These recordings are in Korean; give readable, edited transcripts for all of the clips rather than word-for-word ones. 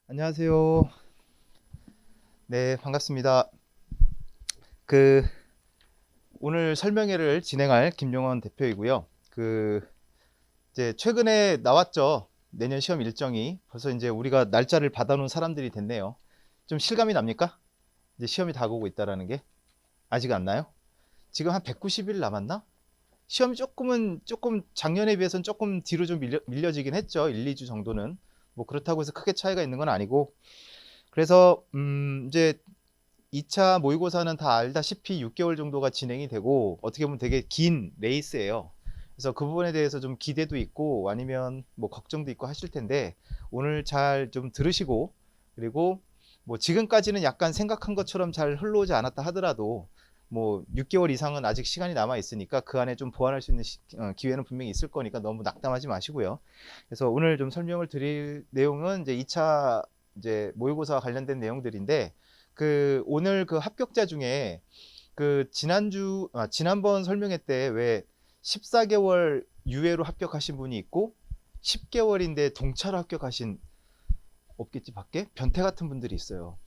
안녕하세요. 네, 반갑습니다. 그 오늘 설명회를 진행할 김용원 대표이고요. 이제 최근에 나왔죠. 내년 시험 일정이 벌써 이제 우리가 날짜를 받아놓은 사람들이 됐네요. 좀 실감이 납니까? 이제 시험이 다가오고 있다라는 게 아직 안 나요? 지금 한 190일 남았나? 시험이 조금 작년에 비해서는 조금 뒤로 좀 밀려지긴 했죠. 1, 2주 정도는. 뭐 그렇다고 해서 크게 차이가 있는 건 아니고. 그래서 이제 2차 모의고사는 다 알다시피 6개월 정도가 진행이 되고 어떻게 보면 되게 긴 레이스예요. 그래서 그 부분에 대해서 좀 기대도 있고 아니면 뭐 걱정도 있고 하실 텐데 오늘 잘 좀 들으시고 그리고 뭐 지금까지는 약간 생각한 것처럼 잘 흘러오지 않았다 하더라도 뭐 6개월 이상은 아직 시간이 남아 있으니까 그 안에 좀 보완할 수 있는 기회는 분명히 있을 거니까 너무 낙담하지 마시고요. 그래서 오늘 좀 설명을 드릴 내용은 이제 2차 이제 모의고사와 관련된 내용들인데 오늘 그 합격자 중에 지난번 설명회 때 왜 14개월 유예로 합격하신 분이 있고 10개월인데 동차로 합격하신 없겠지 밖에 변태 같은 분들이 있어요.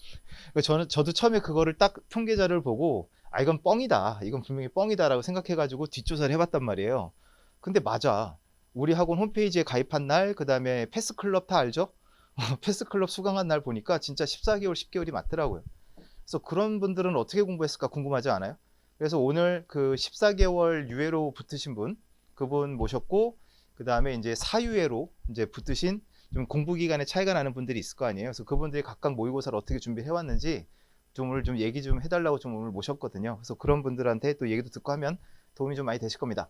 저도 처음에 그거를 딱 통계자를 보고 아 이건 뻥이다. 이건 분명히 뻥이다라고 생각해가지고 뒷조사를 해봤단 말이에요. 근데 맞아. 우리 학원 홈페이지에 가입한 날, 그다음에 패스클럽 다 알죠? 패스클럽 수강한 날 보니까 진짜 14개월, 10개월이 맞더라고요. 그래서 그런 분들은 어떻게 공부했을까 궁금하지 않아요? 그래서 오늘 그 14개월 유예로 붙으신 분, 그분 모셨고, 그 다음에 이제 사유예로 이제 붙으신 좀 공부 기간에 차이가 나는 분들이 있을 거 아니에요. 그래서 그분들이 각각 모의고사를 어떻게 준비해 왔는지 좀 오늘 좀 얘기 좀 해달라고 좀 오늘 모셨거든요. 그래서 그런 분들한테 또 얘기도 듣고 하면 도움이 좀 많이 되실 겁니다.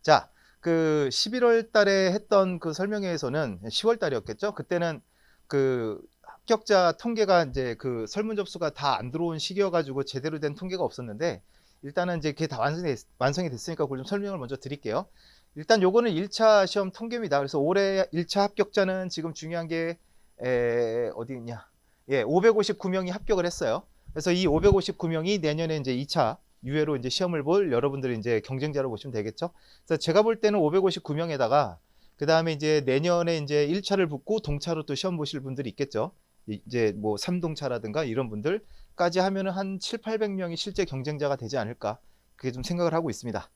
자, 그 11월 달에 했던 그 설명회에서는 10월 달이었겠죠? 그때는 그 합격자 통계가 이제 그 설문 접수가 다 안 들어온 시기여가지고 제대로 된 통계가 없었는데 일단은 이제 그게 다 완성이 됐으니까 그걸 좀 설명을 먼저 드릴게요. 일단 요거는 1차 시험 통계입니다. 그래서 올해 1차 합격자는 지금 중요한 게 어디 있냐? 예, 559명이 합격을 했어요. 그래서 이 559명이 내년에 이제 2차 유예로 이제 시험을 볼 여러분들이 이제 경쟁자로 보시면 되겠죠. 그래서 제가 볼 때는 559명에다가 그 다음에 이제 내년에 이제 1차를 붙고 동차로 또 시험 보실 분들이 있겠죠. 이제 뭐 3동차라든가 이런 분들까지 하면은 한 7, 800명이 실제 경쟁자가 되지 않을까. 그게 좀 생각을 하고 있습니다.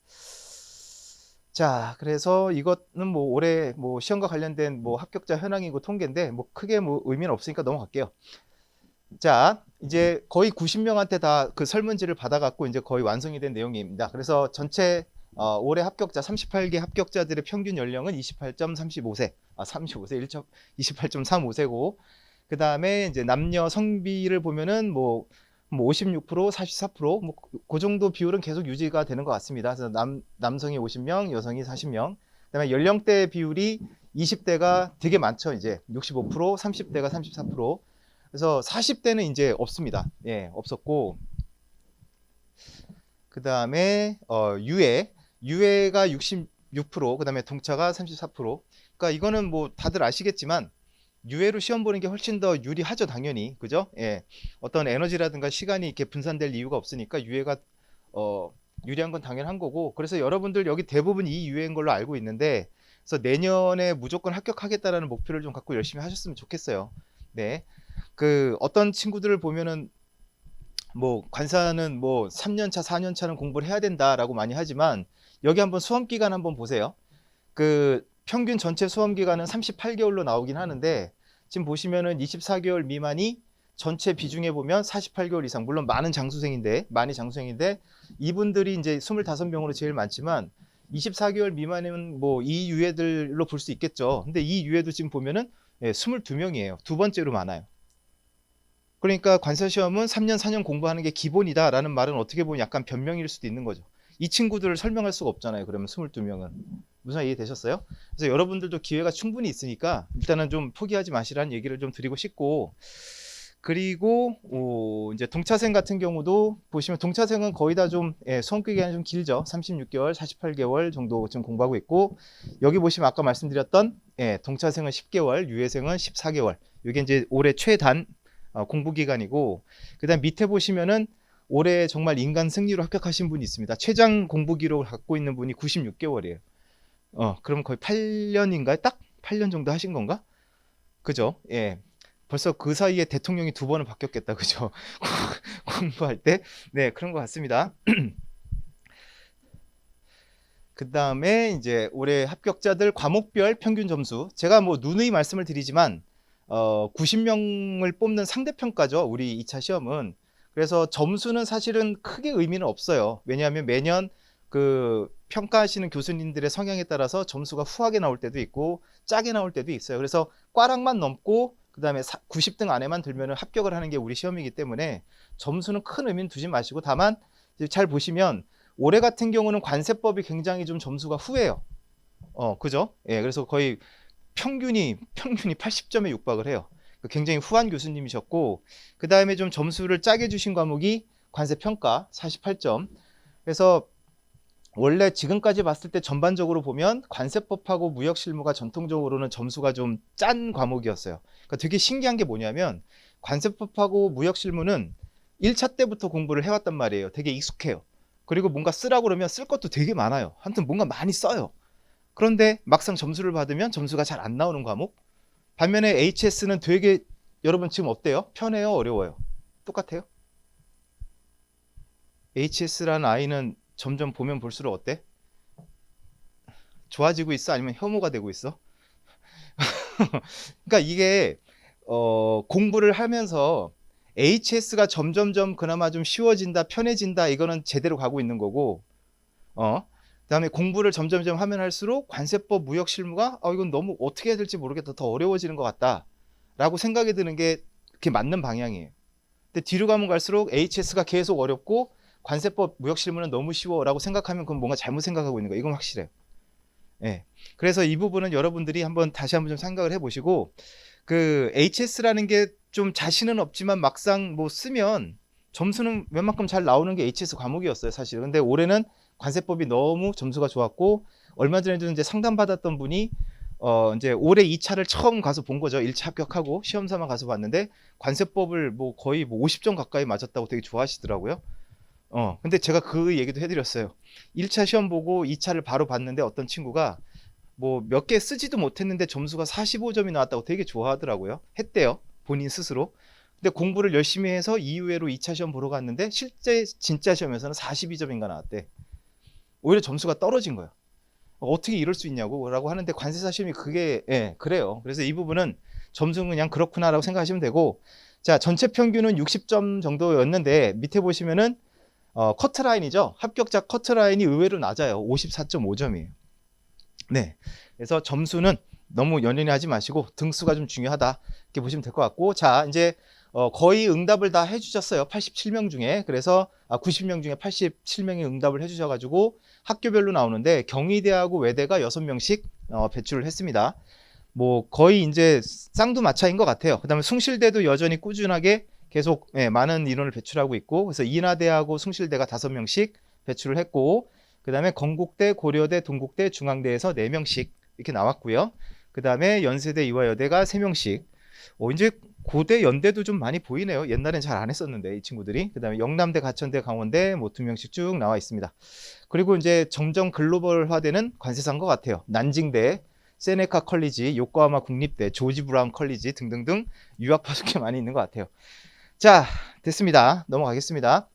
자, 그래서 이것은 뭐 올해 뭐 시험과 관련된 뭐 합격자 현황이고 통계인데 뭐 크게 뭐 의미는 없으니까 넘어갈게요. 자, 이제 거의 90명한테 다 그 설문지를 받아갖고 이제 거의 완성이 된 내용입니다. 그래서 전체 올해 합격자 38개 합격자들의 평균 연령은 28.35세, 35세, 28.35세고, 그 다음에 이제 남녀 성비를 보면은 뭐 56%, 44%, 그 정도 비율은 계속 유지가 되는 것 같습니다. 그래서 남성이 50명, 여성이 40명. 그다음에 연령대 비율이 20대가 되게 많죠. 이제 65%, 30대가 34%. 그래서 40대는 이제 없습니다. 예, 없었고. 그 다음에 유해가 66%, 그 다음에 동차가 34%. 그러니까 이거는 뭐 다들 아시겠지만 유해로 시험 보는 게 훨씬 더 유리하죠, 당연히. 그죠? 예. 어떤 에너지라든가 시간이 이렇게 분산될 이유가 없으니까 유해가 유리한 건 당연한 거고. 그래서 여러분들 여기 대부분 이 유해인 걸로 알고 있는데 그래서 내년에 무조건 합격하겠다라는 목표를 좀 갖고 열심히 하셨으면 좋겠어요. 네. 그 어떤 친구들을 보면은 뭐 관사는 뭐 3년차, 4년차는 공부를 해야 된다라고 많이 하지만 여기 한번 수험 기간 한번 보세요. 그 평균 전체 수험 기간은 38개월로 나오긴 하는데 지금 보시면은 24개월 미만이 전체 비중에 보면 48개월 이상, 물론 많이 장수생인데 이분들이 이제 25명으로 제일 많지만 24개월 미만이면 뭐 이 유예들로 볼 수 있겠죠. 근데 이 유예도 지금 보면은 22명이에요. 두 번째로 많아요. 그러니까 관사시험은 3년, 4년 공부하는 게 기본이다라는 말은 어떻게 보면 약간 변명일 수도 있는 거죠. 이 친구들을 설명할 수가 없잖아요. 그러면 22명은. 무슨 이해되셨어요? 그래서 여러분들도 기회가 충분히 있으니까 일단은 좀 포기하지 마시라는 얘기를 좀 드리고 싶고, 그리고 이제 동차생 같은 경우도 보시면 동차생은 거의 다 좀 수험 기간이 좀 길죠. 36개월, 48개월 정도 지금 공부하고 있고, 여기 보시면 아까 말씀드렸던 동차생은 10개월, 유예생은 14개월. 이게 이제 올해 최단 공부 기간이고, 그다음 밑에 보시면은 올해 정말 인간 승리로 합격하신 분이 있습니다. 최장 공부 기록을 갖고 있는 분이 96개월이에요. 그럼 거의 8년인가요? 딱 8년 정도 하신 건가? 그죠? 예. 벌써 그 사이에 대통령이 2번을 바뀌었겠다, 그죠? 공부할 때. 네, 그런 것 같습니다. 그 다음에 이제 올해 합격자들 과목별 평균 점수. 제가 뭐 누누이 말씀을 드리지만 90명을 뽑는 상대평가죠, 우리 2차 시험은. 그래서 점수는 사실은 크게 의미는 없어요. 왜냐하면 매년 그 평가하시는 교수님들의 성향에 따라서 점수가 후하게 나올 때도 있고 짜게 나올 때도 있어요. 그래서 꽈락만 넘고 그 다음에 90등 안에만 들면 합격을 하는 게 우리 시험이기 때문에 점수는 큰 의미는 두지 마시고, 다만 잘 보시면 올해 같은 경우는 관세법이 굉장히 좀 점수가 후해요. 그죠? 예, 그래서 거의 평균이 80점에 육박을 해요. 굉장히 후한 교수님이셨고, 그 다음에 좀 점수를 짜게 주신 과목이 관세평가 48점. 그래서 원래 지금까지 봤을 때 전반적으로 보면 관세법하고 무역실무가 전통적으로는 점수가 좀 짠 과목이었어요. 그러니까 되게 신기한 게 뭐냐면 관세법하고 무역실무는 1차 때부터 공부를 해왔단 말이에요. 되게 익숙해요. 그리고 뭔가 쓰라고 그러면 쓸 것도 되게 많아요. 하여튼 뭔가 많이 써요. 그런데 막상 점수를 받으면 점수가 잘 안 나오는 과목. 반면에 HS는 되게, 여러분 지금 어때요? 편해요? 어려워요? 똑같아요? HS라는 아이는 점점 보면 볼수록 어때? 좋아지고 있어? 아니면 혐오가 되고 있어? 그러니까 이게 공부를 하면서 HS가 점점점 그나마 좀 쉬워진다, 편해진다, 이거는 제대로 가고 있는 거고, 그다음에 공부를 점점점 하면 할수록 관세법, 무역실무가 이건 너무 어떻게 해야 될지 모르겠다, 더 어려워지는 것 같다라고 생각이 드는 게 그게 맞는 방향이에요. 근데 뒤로 가면 갈수록 HS가 계속 어렵고 관세법, 무역실무는 너무 쉬워라고 생각하면 그건 뭔가 잘못 생각하고 있는 거예요. 이건 확실해요. 예. 그래서 이 부분은 여러분들이 다시 한번 좀 생각을 해보시고, 그 HS라는 게 좀 자신은 없지만 막상 뭐 쓰면 점수는 웬만큼 잘 나오는 게 HS 과목이었어요, 사실. 근데 올해는 관세법이 너무 점수가 좋았고, 얼마 전에도 이제 상담받았던 분이 이제 올해 2차를 처음 가서 본 거죠. 1차 합격하고 시험 삼아 가서 봤는데 관세법을 뭐 거의 50점 가까이 맞았다고 되게 좋아하시더라고요. 근데 제가 그 얘기도 해드렸어요. 1차 시험 보고 2차를 바로 봤는데 어떤 친구가 뭐 몇 개 쓰지도 못했는데 점수가 45점이 나왔다고 되게 좋아하더라고요. 했대요, 본인 스스로. 근데 공부를 열심히 해서 이후에로 2차 시험 보러 갔는데 실제 진짜 시험에서는 42점인가 나왔대. 오히려 점수가 떨어진 거예요. 어떻게 이럴 수 있냐고 라고 하는데, 관세사 시험이 그게 그래요. 그래서 이 부분은 점수는 그냥 그렇구나 라고 생각하시면 되고, 자, 전체 평균은 60점 정도였는데 밑에 보시면은 커트라인이죠. 합격자 커트라인이 의외로 낮아요. 54.5점이에요. 네. 그래서 점수는 너무 연연히 하지 마시고 등수가 좀 중요하다, 이렇게 보시면 될 것 같고, 자, 이제 거의 응답을 다 해주셨어요. 87명 중에. 그래서 90명 중에 87명이 응답을 해주셔가지고 학교별로 나오는데 경희대하고 외대가 6명씩 배출을 했습니다. 뭐 거의 이제 쌍두마차인 것 같아요. 그 다음에 숭실대도 여전히 꾸준하게 계속 많은 인원을 배출하고 있고, 그래서 인하대하고 숭실대가 5명씩 배출을 했고, 그 다음에 건국대, 고려대, 동국대, 중앙대에서 4명씩 이렇게 나왔고요. 그 다음에 연세대, 이화여대가 3명씩. 이제 고대, 연대도 좀 많이 보이네요. 옛날엔 잘 안 했었는데 이 친구들이. 그 다음에 영남대, 가천대, 강원대 뭐 2명씩 쭉 나와 있습니다. 그리고 이제 점점 글로벌화되는 관세사인 것 같아요. 난징대, 세네카 컬리지, 요코하마 국립대, 조지 브라운 컬리지 등등등 유학파도 꽤 많이 있는 것 같아요. 자, 됐습니다. 넘어가겠습니다.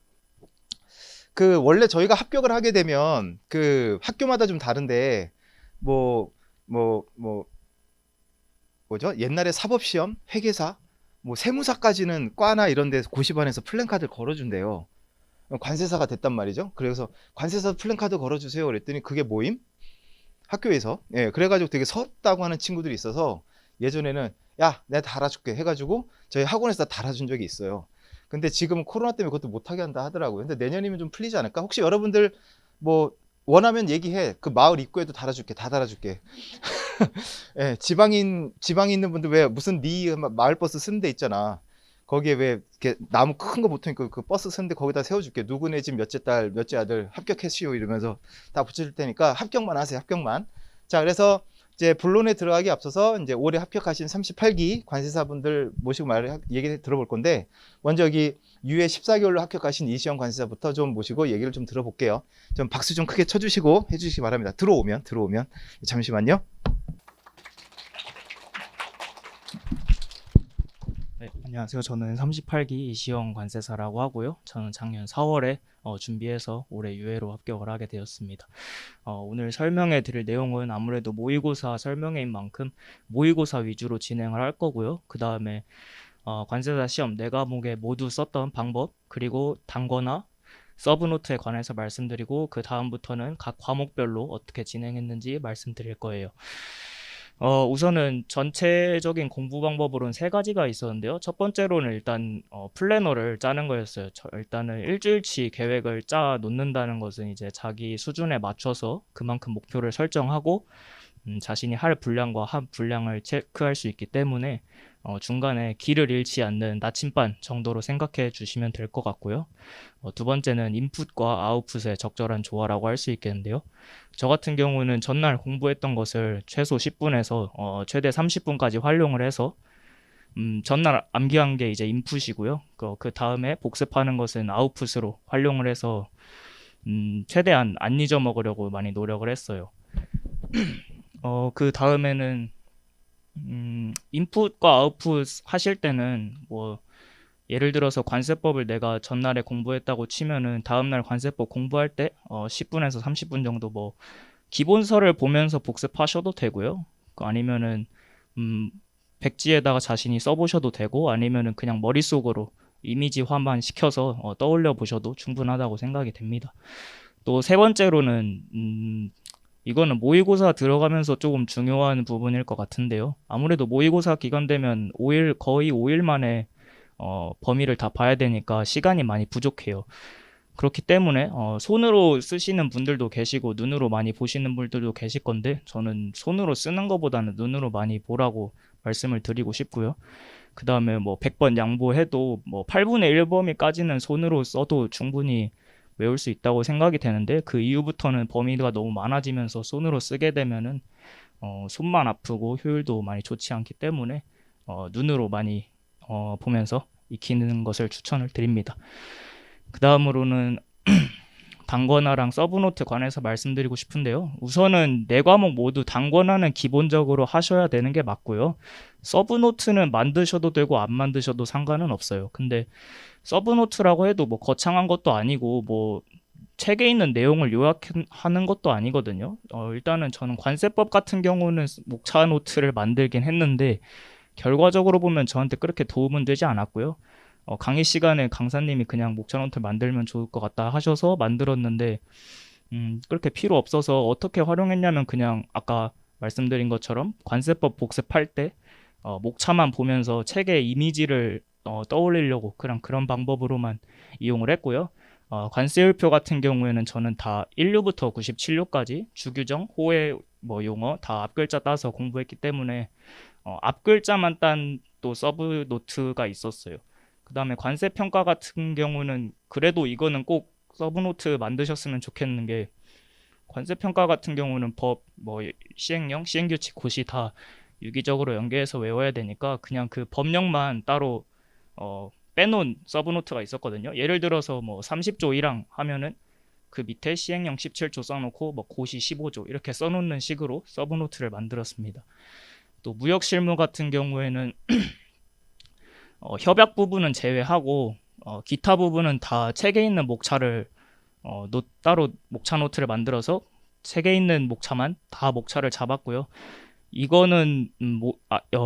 그 원래 저희가 합격을 하게 되면 그 학교마다 좀 다른데 뭐죠? 옛날에 사법시험, 회계사, 뭐 세무사까지는 과나 이런 데 고시반에서 플랜카드를 걸어준대요. 관세사가 됐단 말이죠. 그래서 관세사 플랜카드 걸어주세요 그랬더니 그게 뭐임? 학교에서. 그래가지고 되게 섰다고 하는 친구들이 있어서 예전에는 야, 내가 달아줄게 해가지고 저희 학원에서 달아준 적이 있어요. 근데 지금은 코로나 때문에 그것도 못하게 한다 하더라고요. 근데 내년이면 좀 풀리지 않을까? 혹시 여러분들 뭐 원하면 얘기해. 그 마을 입구에도 달아줄게. 다 달아줄게. 지방에 있는 분들 왜 무슨 네 마을버스 쓰는 데 있잖아. 거기에 왜 이렇게 나무 큰 거 붙어있고 그 버스 쓰는데 거기다 세워줄게. 누구네 집 몇째 딸, 몇째 아들 합격했시오 이러면서 다 붙여줄 테니까 합격만 하세요. 합격만. 자, 그래서 이제 본론에 들어가기 앞서서 이제 올해 합격하신 38기 관세사분들 모시고 얘기 들어볼 건데, 먼저 여기 유예 14개월로 합격하신 이시영 관세사부터 좀 모시고 얘기를 좀 들어볼게요. 좀 박수 좀 크게 쳐주시고 해주시기 바랍니다. 들어오면 잠시만요. 네, 안녕하세요. 저는 38기 이시영 관세사라고 하고요. 저는 작년 4월에 준비해서 올해 유예로 합격을 하게 되었습니다. 오늘 설명해 드릴 내용은 아무래도 모의고사 설명회인 만큼 모의고사 위주로 진행을 할 거고요. 그 다음에 관세사 시험 4과목에 모두 썼던 방법, 그리고 단거나 서브노트에 관해서 말씀드리고, 그 다음부터는 각 과목별로 어떻게 진행했는지 말씀드릴 거예요. 우선은 전체적인 공부 방법으로는 3가지가 있었는데요. 첫 번째로는 일단 플래너를 짜는 거였어요. 일단은 일주일치 계획을 짜 놓는다는 것은 이제 자기 수준에 맞춰서 그만큼 목표를 설정하고 자신이 할 분량과 한 분량을 체크할 수 있기 때문에 중간에 길을 잃지 않는 나침반 정도로 생각해 주시면 될 것 같고요. 두 번째는 인풋과 아웃풋의 적절한 조화라고 할 수 있겠는데요. 저 같은 경우는 전날 공부했던 것을 최소 10분에서 최대 30분까지 활용을 해서 전날 암기한 게 이제 인풋이고요. 그 다음에 복습하는 것은 아웃풋으로 활용을 해서 최대한 안 잊어먹으려고 많이 노력을 했어요. 그 다음에는 인풋과 아웃풋 하실 때는 뭐 예를 들어서 관세법을 내가 전날에 공부했다고 치면은 다음날 관세법 공부할 때 10분에서 30분 정도 뭐 기본서를 보면서 복습하셔도 되고요. 아니면은 백지에다가 자신이 써보셔도 되고, 아니면은 그냥 머릿속으로 이미지화만 시켜서 떠올려 보셔도 충분하다고 생각이 됩니다. 또 세 번째로는 이거는 모의고사 들어가면서 조금 중요한 부분일 것 같은데요. 아무래도 모의고사 기간 되면 거의 5일 만에 범위를 다 봐야 되니까 시간이 많이 부족해요. 그렇기 때문에 손으로 쓰시는 분들도 계시고 눈으로 많이 보시는 분들도 계실 건데, 저는 손으로 쓰는 것보다는 눈으로 많이 보라고 말씀을 드리고 싶고요. 그 다음에 뭐 100번 양보해도 뭐 8분의 1 범위까지는 손으로 써도 충분히 외울 수 있다고 생각이 되는데, 그 이후부터는 범위가 너무 많아지면서 손으로 쓰게 되면은 손만 아프고 효율도 많이 좋지 않기 때문에 눈으로 많이 보면서 익히는 것을 추천을 드립니다. 그 다음으로는 단권화랑 서브노트 관해서 말씀드리고 싶은데요. 우선은 4과목 모두 단권화는 기본적으로 하셔야 되는 게 맞고요. 서브노트는 만드셔도 되고 안 만드셔도 상관은 없어요. 근데 서브노트라고 해도 뭐 거창한 것도 아니고 뭐 책에 있는 내용을 요약하는 것도 아니거든요. 일단은 저는 관세법 같은 경우는 목차 노트를 만들긴 했는데 결과적으로 보면 저한테 그렇게 도움은 되지 않았고요. 강의 시간에 강사님이 그냥 목차 노트 만들면 좋을 것 같다 하셔서 만들었는데 그렇게 필요 없어서 어떻게 활용했냐면, 그냥 아까 말씀드린 것처럼 관세법 복습할 때 목차만 보면서 책의 이미지를 떠올리려고 그런 방법으로만 이용을 했고요. 관세율표 같은 경우에는 저는 다 1류부터 97류까지 주규정, 호해, 뭐 용어 다 앞글자 따서 공부했기 때문에 앞글자만 딴 또 서브 노트가 있었어요. 그 다음에 관세 평가 같은 경우는 그래도 이거는 꼭 서브 노트 만드셨으면 좋겠는 게, 관세 평가 같은 경우는 법, 뭐 시행령, 시행규칙, 고시 다 유기적으로 연계해서 외워야 되니까 그냥 그 법령만 따로 빼놓은 서브노트가 있었거든요. 예를 들어서 뭐 30조 1항 하면은 그 밑에 시행령 17조 써놓고 뭐 고시 15조 이렇게 써놓는 식으로 서브노트를 만들었습니다. 또 무역 실무 같은 경우에는 협약 부분은 제외하고 기타 부분은 다 책에 있는 목차를 따로 목차 노트를 만들어서 책에 있는 목차만 다 목차를 잡았고요. 이거는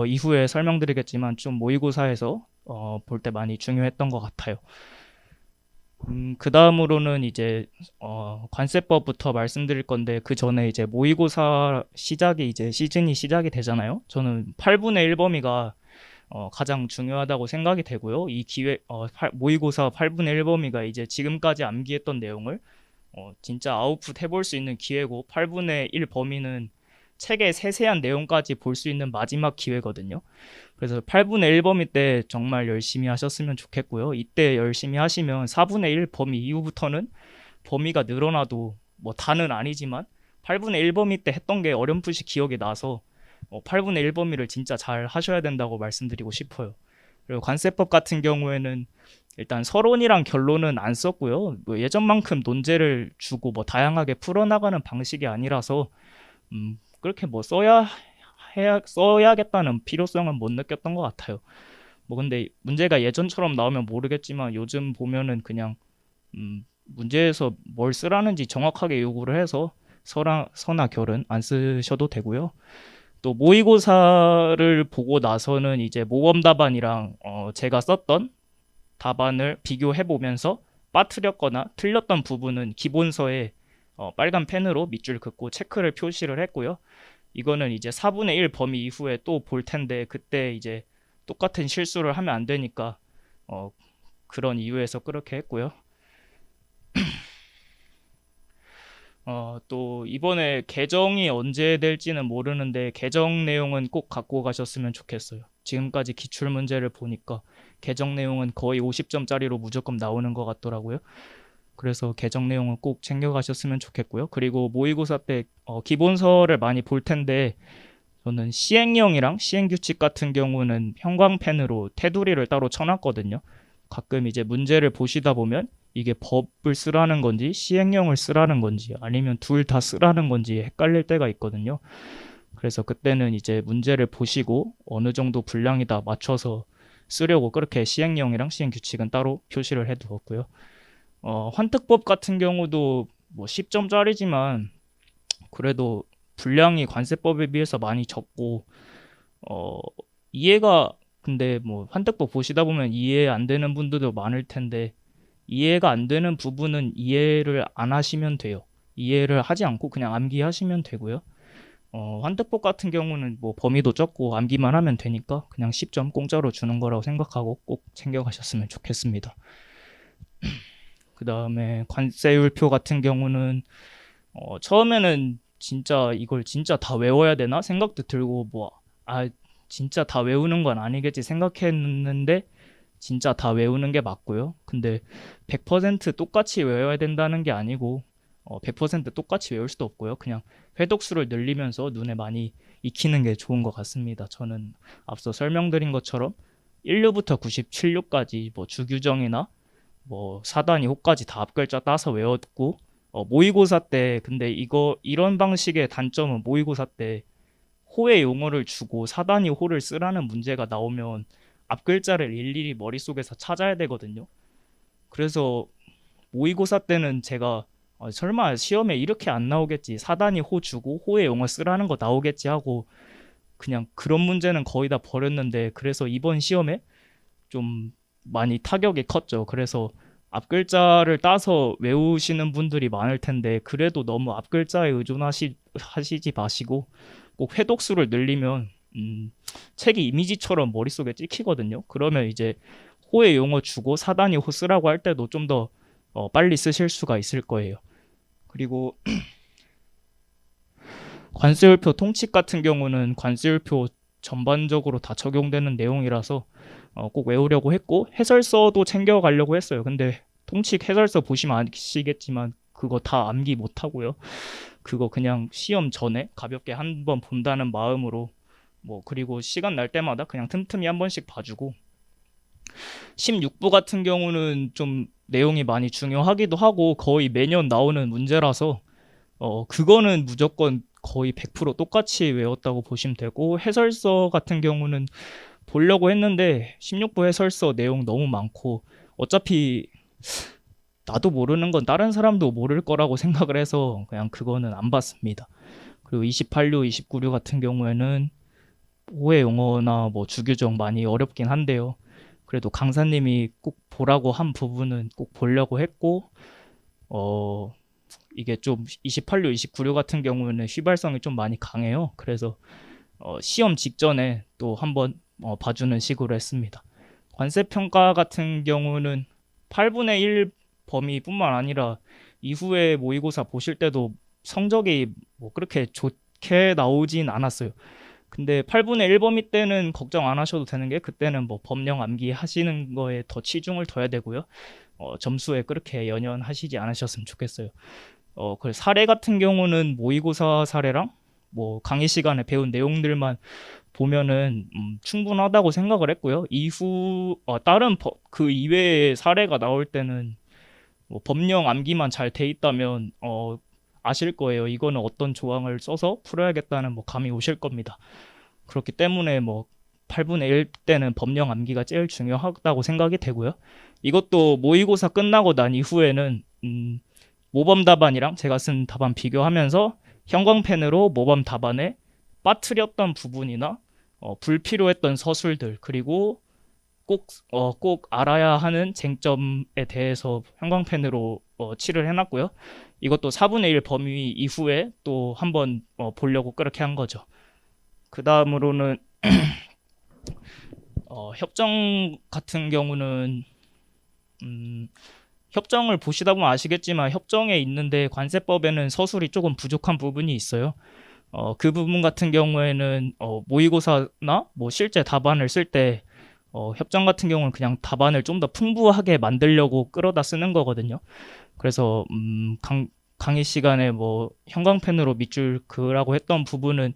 이후에 설명드리겠지만 좀 모의고사에서 볼 때 많이 중요했던 것 같아요. 그 다음으로는 이제 관세법부터 말씀드릴 건데, 그 전에 이제 모의고사 시작이 이제 시즌이 시작이 되잖아요. 저는 8분의 1 범위가 가장 중요하다고 생각이 되고요. 이 모의고사 8분의 1 범위가 이제 지금까지 암기했던 내용을 진짜 아웃풋 해볼 수 있는 기회고, 8분의 1 범위는 책의 세세한 내용까지 볼 수 있는 마지막 기회거든요. 그래서 8분의 1 범위 때 정말 열심히 하셨으면 좋겠고요. 이때 열심히 하시면 4분의 1 범위 이후부터는 범위가 늘어나도 뭐 다는 아니지만 8분의 1 범위 때 했던 게 어렴풋이 기억이 나서 8분의 1 범위를 진짜 잘 하셔야 된다고 말씀드리고 싶어요. 그리고 관세법 같은 경우에는 일단 서론이랑 결론은 안 썼고요. 뭐 예전만큼 논제를 주고 뭐 다양하게 풀어나가는 방식이 아니라서 그렇게 뭐 써야겠다는 필요성은 못 느꼈던 것 같아요. 뭐 근데 문제가 예전처럼 나오면 모르겠지만 요즘 보면은 그냥 문제에서 뭘 쓰라는지 정확하게 요구를 해서 서나 결은 안 쓰셔도 되고요. 또 모의고사를 보고 나서는 이제 모범 답안이랑 제가 썼던 답안을 비교해 보면서 빠뜨렸거나 틀렸던 부분은 기본서에 빨간 펜으로 밑줄 긋고 체크를 표시를 했고요. 이거는 이제 4분의 1 범위 이후에 또 볼 텐데 그때 이제 똑같은 실수를 하면 안 되니까 그런 이유에서 그렇게 했고요. 또 이번에 개정이 언제 될지는 모르는데 개정 내용은 꼭 갖고 가셨으면 좋겠어요. 지금까지 기출 문제를 보니까 개정 내용은 거의 50점짜리로 무조건 나오는 것 같더라고요. 그래서 개정 내용은 꼭 챙겨가셨으면 좋겠고요. 그리고 모의고사 때 기본서를 많이 볼 텐데 저는 시행령이랑 시행규칙 같은 경우는 형광펜으로 테두리를 따로 쳐놨거든요. 가끔 이제 문제를 보시다 보면 이게 법을 쓰라는 건지 시행령을 쓰라는 건지 아니면 둘 다 쓰라는 건지 헷갈릴 때가 있거든요. 그래서 그때는 이제 문제를 보시고 어느 정도 분량이다 맞춰서 쓰려고 그렇게 시행령이랑 시행규칙은 따로 표시를 해두었고요. 환특법 같은 경우도 뭐 10점짜리지만 그래도 분량이 관세법에 비해서 많이 적고 이해가 근데 뭐 환특법 보시다 보면 이해 안 되는 분들도 많을 텐데 이해가 안 되는 부분은 이해를 안 하시면 돼요. 이해를 하지 않고 그냥 암기하시면 되고요. 환특법 같은 경우는 뭐 범위도 적고 암기만 하면 되니까 그냥 10점 공짜로 주는 거라고 생각하고 꼭 챙겨가셨으면 좋겠습니다. 그 다음에 관세율표 같은 경우는 처음에는 진짜 이걸 진짜 다 외워야 되나 생각도 들고 진짜 다 외우는 건 아니겠지 생각했는데 진짜 다 외우는 게 맞고요. 근데 100% 똑같이 외워야 된다는 게 아니고 100% 똑같이 외울 수도 없고요. 그냥 회독수를 늘리면서 눈에 많이 익히는 게 좋은 것 같습니다. 저는 앞서 설명드린 것처럼 1류부터 97류까지 뭐 주규정이나 뭐 사단위 호까지 다 앞글자 따서 외웠고 모의고사 때 근데 이런 방식의 단점은 모의고사 때 호의 용어를 주고 사단위 호를 쓰라는 문제가 나오면 앞글자를 일일이 머릿속에서 찾아야 되거든요. 그래서 모의고사 때는 제가 설마 시험에 이렇게 안 나오겠지 사단위 호 주고 호의 용어 쓰라는 거 나오겠지 하고 그냥 그런 문제는 거의 다 버렸는데 그래서 이번 시험에 좀 많이 타격이 컸죠. 그래서 앞글자를 따서 외우시는 분들이 많을 텐데 그래도 너무 앞글자에 의존하시지 마시고 꼭 회독수를 늘리면 책이 이미지처럼 머릿속에 찍히거든요. 그러면 이제 호의 용어 주고 사단위 호 쓰라고 할 때도 좀 더 빨리 쓰실 수가 있을 거예요. 그리고 관세율표 통칙 같은 경우는 관세율표 전반적으로 다 적용되는 내용이라서 꼭 외우려고 했고 해설서도 챙겨가려고 했어요. 근데 통칙 해설서 보시면 아시겠지만 그거 다 암기 못하고요. 그거 그냥 시험 전에 가볍게 한번 본다는 마음으로 뭐 그리고 시간 날 때마다 그냥 틈틈이 한 번씩 봐주고 16부 같은 경우는 좀 내용이 많이 중요하기도 하고 거의 매년 나오는 문제라서 그거는 무조건 거의 100% 똑같이 외웠다고 보시면 되고 해설서 같은 경우는 보려고 했는데 16부 해설서 내용 너무 많고 어차피 나도 모르는 건 다른 사람도 모를 거라고 생각을 해서 그냥 그거는 안 봤습니다. 그리고 28류, 29류 같은 경우에는 호의 용어나 뭐 주규정 많이 어렵긴 한데요. 그래도 강사님이 꼭 보라고 한 부분은 꼭 보려고 했고 이게 좀 28류, 29류 같은 경우는 휘발성이 좀 많이 강해요. 그래서 시험 직전에 또 한번 봐주는 식으로 했습니다. 관세평가 같은 경우는 8분의 1 범위뿐만 아니라 이후에 모의고사 보실 때도 성적이 뭐 그렇게 좋게 나오진 않았어요. 근데 8분의 1 범위 때는 걱정 안 하셔도 되는 게 그때는 뭐 법령 암기 하시는 거에 더 치중을 둬야 되고요. 점수에 그렇게 연연하시지 않으셨으면 좋겠어요. 그 사례 같은 경우는 모의고사 사례랑 뭐 강의 시간에 배운 내용들만 보면은 충분하다고 생각을 했고요. 이후 다른 그 이외의 사례가 나올 때는 뭐 법령 암기만 잘 돼 있다면 아실 거예요. 이거는 어떤 조항을 써서 풀어야겠다는 뭐 감이 오실 겁니다. 그렇기 때문에 뭐 8분의 1 때는 법령 암기가 제일 중요하다고 생각이 되고요. 이것도 모의고사 끝나고 난 이후에는 모범 답안이랑 제가 쓴 답안 비교하면서 형광펜으로 모범 답안에 빠뜨렸던 부분이나 불필요했던 서술들, 그리고 꼭 알아야 하는 쟁점에 대해서 형광펜으로 칠을 해놨고요. 이것도 4분의 1 범위 이후에 또 한번 보려고 그렇게 한 거죠. 그 다음으로는 협정 같은 경우는 협정을 보시다 보면 아시겠지만 협정에 있는데 관세법에는 서술이 조금 부족한 부분이 있어요. 그 부분 같은 경우에는 모의고사나 뭐 실제 답안을 쓸 때 협정 같은 경우는 그냥 답안을 좀 더 풍부하게 만들려고 끌어다 쓰는 거거든요. 그래서 강의 시간에 뭐 형광펜으로 밑줄 그으라고 했던 부분은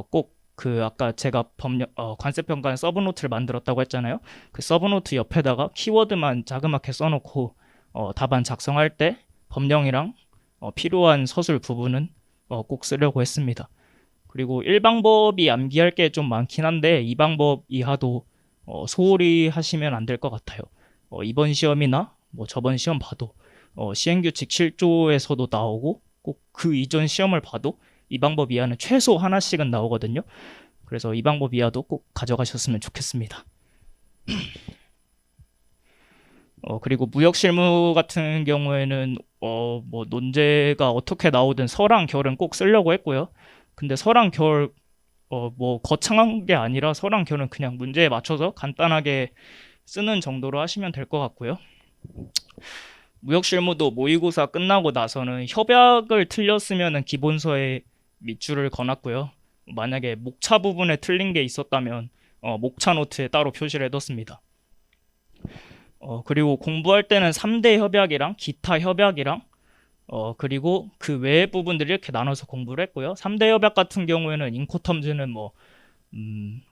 꼭 그 아까 제가 관세평가는 서브노트를 만들었다고 했잖아요. 그 서브노트 옆에다가 키워드만 자그맣게 써놓고 답안 작성할 때 법령이랑 필요한 서술 부분은 꼭 쓰려고 했습니다. 그리고 1방법이 암기할 게 좀 많긴 한데 2방법 이하도 소홀히 하시면 안 될 것 같아요. 이번 시험이나 뭐 저번 시험 봐도 시행규칙 7조에서도 나오고 꼭 그 이전 시험을 봐도 이 방법 이하는 최소 하나씩은 나오거든요. 그래서 이 방법 이하도 꼭 가져가셨으면 좋겠습니다. 그리고 무역 실무 같은 경우에는 뭐 논제가 어떻게 나오든 서랑 결은 꼭 쓰려고 했고요. 근데 서랑 결 뭐 거창한 게 아니라 서랑 결은 그냥 문제에 맞춰서 간단하게 쓰는 정도로 하시면 될 것 같고요. 무역 실무도 모의고사 끝나고 나서는 협약을 틀렸으면 기본서에 밑줄을 그어놨고요. 만약에 목차 부분에 틀린 게 있었다면 목차 노트에 따로 표시를 해뒀습니다. 그리고 공부할 때는 3대 협약이랑 기타 협약이랑 그리고 그 외의 부분들을 이렇게 나눠서 공부를 했고요. 3대 협약 같은 경우에는 인코텀즈는 뭐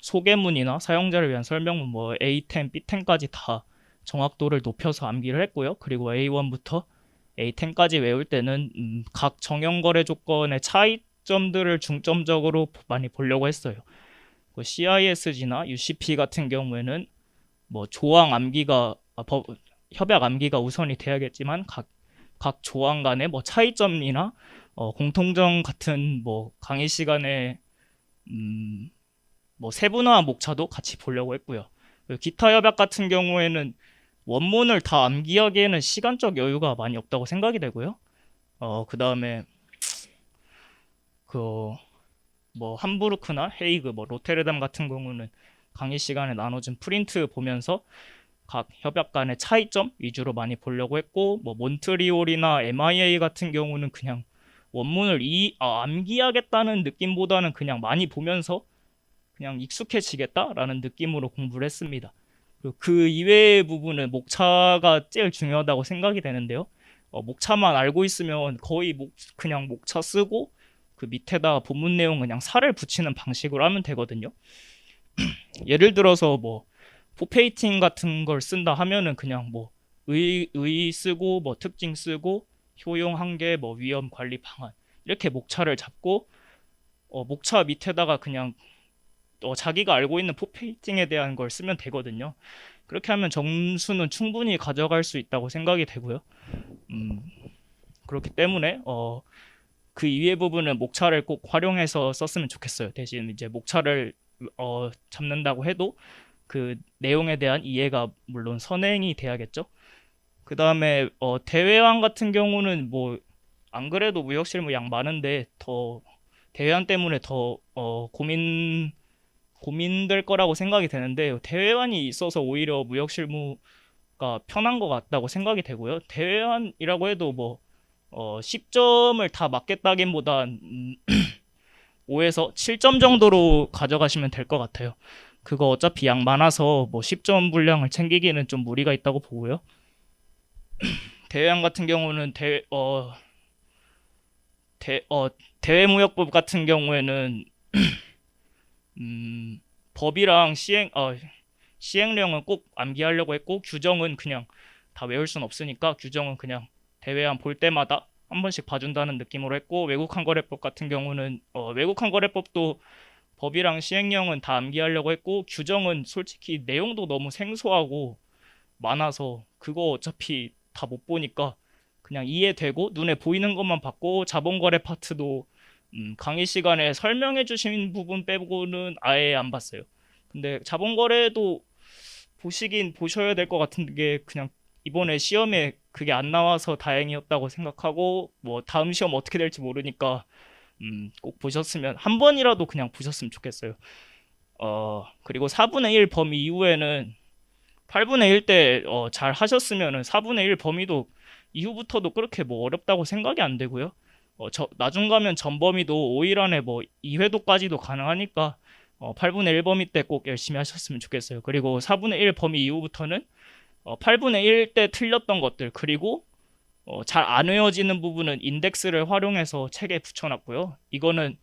소개문이나 사용자를 위한 설명문 뭐 A10, B10까지 다 정확도를 높여서 암기를 했고요. 그리고 A1부터 A10까지 외울 때는 각 정형거래 조건의 차이점들을 중점적으로 많이 보려고 했어요. CISG나 UCP 같은 경우에는 뭐 조항 암기가 협약 암기가 우선이 돼야겠지만 각 조항 간의 뭐 차이점이나 공통점 같은 뭐 강의 시간에 뭐 세분화 목차도 같이 보려고 했고요. 기타 협약 같은 경우에는 원문을 다 암기하기에는 시간적 여유가 많이 없다고 생각이 되고요. 그 다음에 뭐 함부르크나 헤이그, 뭐 로테르담 같은 경우는 강의 시간에 나눠진 프린트 보면서 각 협약 간의 차이점 위주로 많이 보려고 했고, 뭐 몬트리올이나 MIA 같은 경우는 그냥 원문을 암기하겠다는 느낌보다는 그냥 많이 보면서 그냥 익숙해지겠다라는 느낌으로 공부를 했습니다. 그 이외의 부분은 목차가 제일 중요하다고 생각이 되는데요. 목차만 알고 있으면 거의 그냥 목차 쓰고 그 밑에다 본문 내용 그냥 살을 붙이는 방식으로 하면 되거든요. 예를 들어서 뭐 포페이팅 같은 걸 쓴다 하면은 그냥 뭐 의 쓰고 뭐 특징 쓰고 효용 한계 뭐 위험 관리 방안 이렇게 목차를 잡고 목차 밑에다가 그냥 자기가 알고 있는 포페이팅에 대한 걸 쓰면 되거든요. 그렇게 하면 점수는 충분히 가져갈 수 있다고 생각이 되고요. 그렇기 때문에 그 이외 부분은 목차를 꼭 활용해서 썼으면 좋겠어요. 대신 이제 목차를 잡는다고 해도 그 내용에 대한 이해가 물론 선행이 돼야겠죠. 그 다음에 대외안 같은 경우는 뭐 안 그래도 무역실무 양 많은데 더 대외안 때문에 더 고민될 거라고 생각이 되는데 대외안이 있어서 오히려 무역실무가 편한 것 같다고 생각이 되고요. 대외안이라고 해도 뭐 10점을 다 맞겠다기보단 5에서 7점 정도로 가져가시면 될 것 같아요. 그거 어차피 양 많아서 뭐 10점 분량을 챙기기는 좀 무리가 있다고 보고요. 대외안 같은 경우는 대외무역법 같은 경우에는 법이랑 시행령은 꼭 암기하려고 했고 규정은 그냥 다 외울 순 없으니까 규정은 그냥 대외안 볼 때마다 한 번씩 봐준다는 느낌으로 했고 외국항거래법 같은 경우는 외국항거래법도 법이랑 시행령은 다 암기하려고 했고 규정은 솔직히 내용도 너무 생소하고 많아서 그거 어차피 다 못 보니까 그냥 이해되고 눈에 보이는 것만 봤고 자본거래 파트도 강의 시간에 설명해 주신 부분 빼고는 아예 안 봤어요. 근데 자본거래도 보시긴 보셔야 될 것 같은 게 그냥 이번에 시험에 그게 안 나와서 다행이었다고 생각하고 뭐 다음 시험 어떻게 될지 모르니까 꼭 보셨으면 한 번이라도 그냥 보셨으면 좋겠어요. 그리고 4분의 1 범위 이후에는 8분의 1 때 잘 하셨으면은 4분의 1 범위도 이후부터도 그렇게 뭐 어렵다고 생각이 안 되고요. 나중 가면 전범위도 5일 안에 뭐 2회도까지도 가능하니까 8분의 1 범위 때 꼭 열심히 하셨으면 좋겠어요. 그리고 4분의 1 범위 이후부터는 8분의 1 때 틀렸던 것들 그리고 잘 안 외워지는 부분은 인덱스를 활용해서 책에 붙여놨고요. 이거는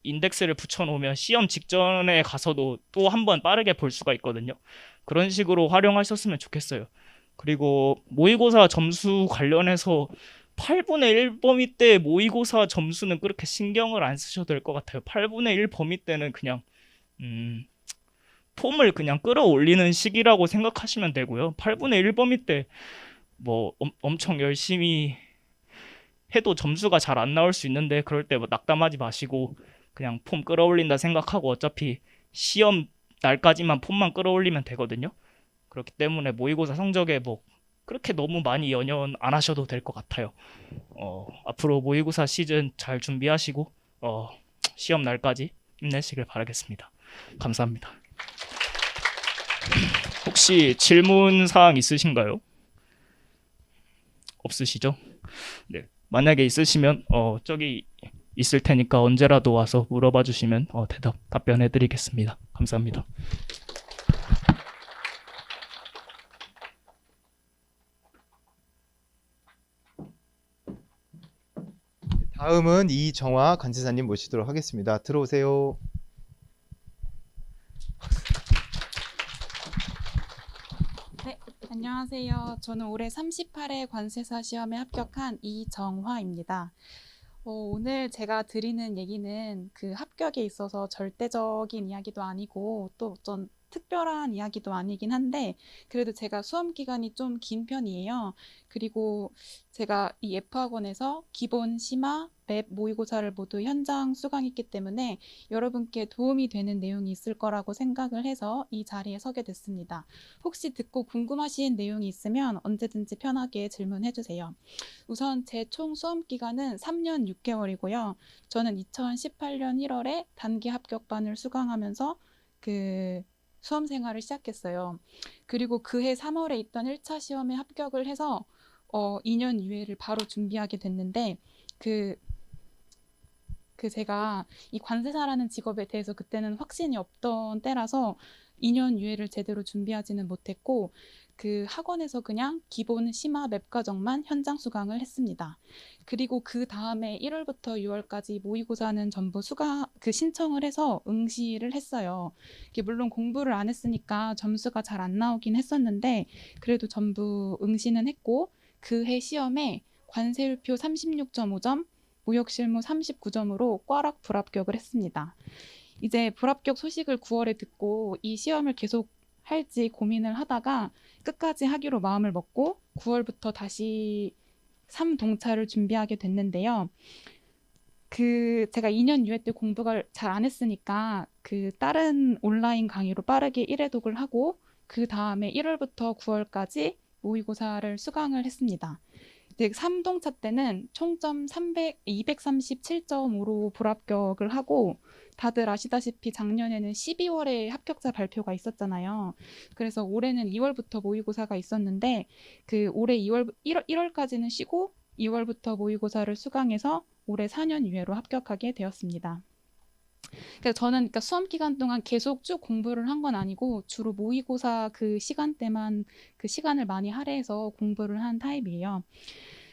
인덱스를 붙여놓으면 시험 직전에 가서도 또 한 번 빠르게 볼 수가 있거든요. 그런 식으로 활용하셨으면 좋겠어요. 그리고 모의고사 점수 관련해서 8분의 1 범위 때 모의고사 점수는 그렇게 신경을 안 쓰셔도 될 것 같아요. 8분의 1 범위 때는 그냥 폼을 그냥 끌어올리는 시기라고 생각하시면 되고요. 8분의 1 범위 때 뭐 엄청 열심히 해도 점수가 잘 안 나올 수 있는데 그럴 때 뭐 낙담하지 마시고 그냥 폼 끌어올린다 생각하고 어차피 시험 날까지만 폼만 끌어올리면 되거든요. 그렇기 때문에 모의고사 성적에 뭐 그렇게 너무 많이 연연 안 하셔도 될 것 같아요. 앞으로 모의고사 시즌 잘 준비하시고 시험 날까지 힘내시길 바라겠습니다. 감사합니다. 혹시 질문 사항 있으신가요? 없으시죠? 네. 만약에 있으시면 저기 있을 테니까 언제라도 와서 물어봐 주시면 답변해 드리겠습니다. 감사합니다. 다음은 이정화 관세사님 모시도록 하겠습니다. 들어오세요. 네, 안녕하세요. 저는 올해 38회 관세사 시험에 합격한 이정화입니다. 오늘 제가 드리는 얘기는 그 합격에 있어서 절대적인 이야기도 아니고 또 어떤 특별한 이야기도 아니긴 한데 그래도 제가 수험 기간이 좀 긴 편이에요. 그리고 제가 이 F학원에서 기본, 심화, 맵, 모의고사를 모두 현장 수강했기 때문에 여러분께 도움이 되는 내용이 있을 거라고 생각을 해서 이 자리에 서게 됐습니다. 혹시 듣고 궁금하신 내용이 있으면 언제든지 편하게 질문해 주세요. 우선 제 총 수험 기간은 3년 6개월이고요. 저는 2018년 1월에 단기 합격반을 수강하면서 그 수험 생활을 시작했어요. 그리고 그해 3월에 있던 1차 시험에 합격을 해서 2년 유예를 바로 준비하게 됐는데 그 제가 이 관세사라는 직업에 대해서 그때는 확신이 없던 때라서 2년 유예를 제대로 준비하지는 못했고 그 학원에서 그냥 기본 심화 맵 과정만 현장 수강을 했습니다. 그리고 그 다음에 1월부터 6월까지 모의고사는 전부 신청을 해서 응시를 했어요. 이게 물론 공부를 안 했으니까 점수가 잘 안 나오긴 했었는데 그래도 전부 응시는 했고 그해 시험에 관세율표 36.5점, 무역실무 39점으로 꽈락 불합격을 했습니다. 이제 불합격 소식을 9월에 듣고 이 시험을 계속 할지 고민을 하다가 끝까지 하기로 마음을 먹고 9월부터 다시 3동차를 준비하게 됐는데요. 제가 2년 유예 때 공부를 잘 안 했으니까 다른 온라인 강의로 빠르게 1회독을 하고 그 다음에 1월부터 9월까지 모의고사를 수강을 했습니다. 3동차 때는 총점 237점으로 불합격을 하고 다들 아시다시피 작년에는 12월에 합격자 발표가 있었잖아요. 그래서 올해는 2월부터 모의고사가 있었는데 올해 1월까지는 쉬고 2월부터 모의고사를 수강해서 올해 4년 유예로 합격하게 되었습니다. 그래서 저는 수험 기간 동안 계속 쭉 공부를 한 건 아니고 주로 모의고사 그 시간대만 그 시간을 많이 할애해서 공부를 한 타입이에요.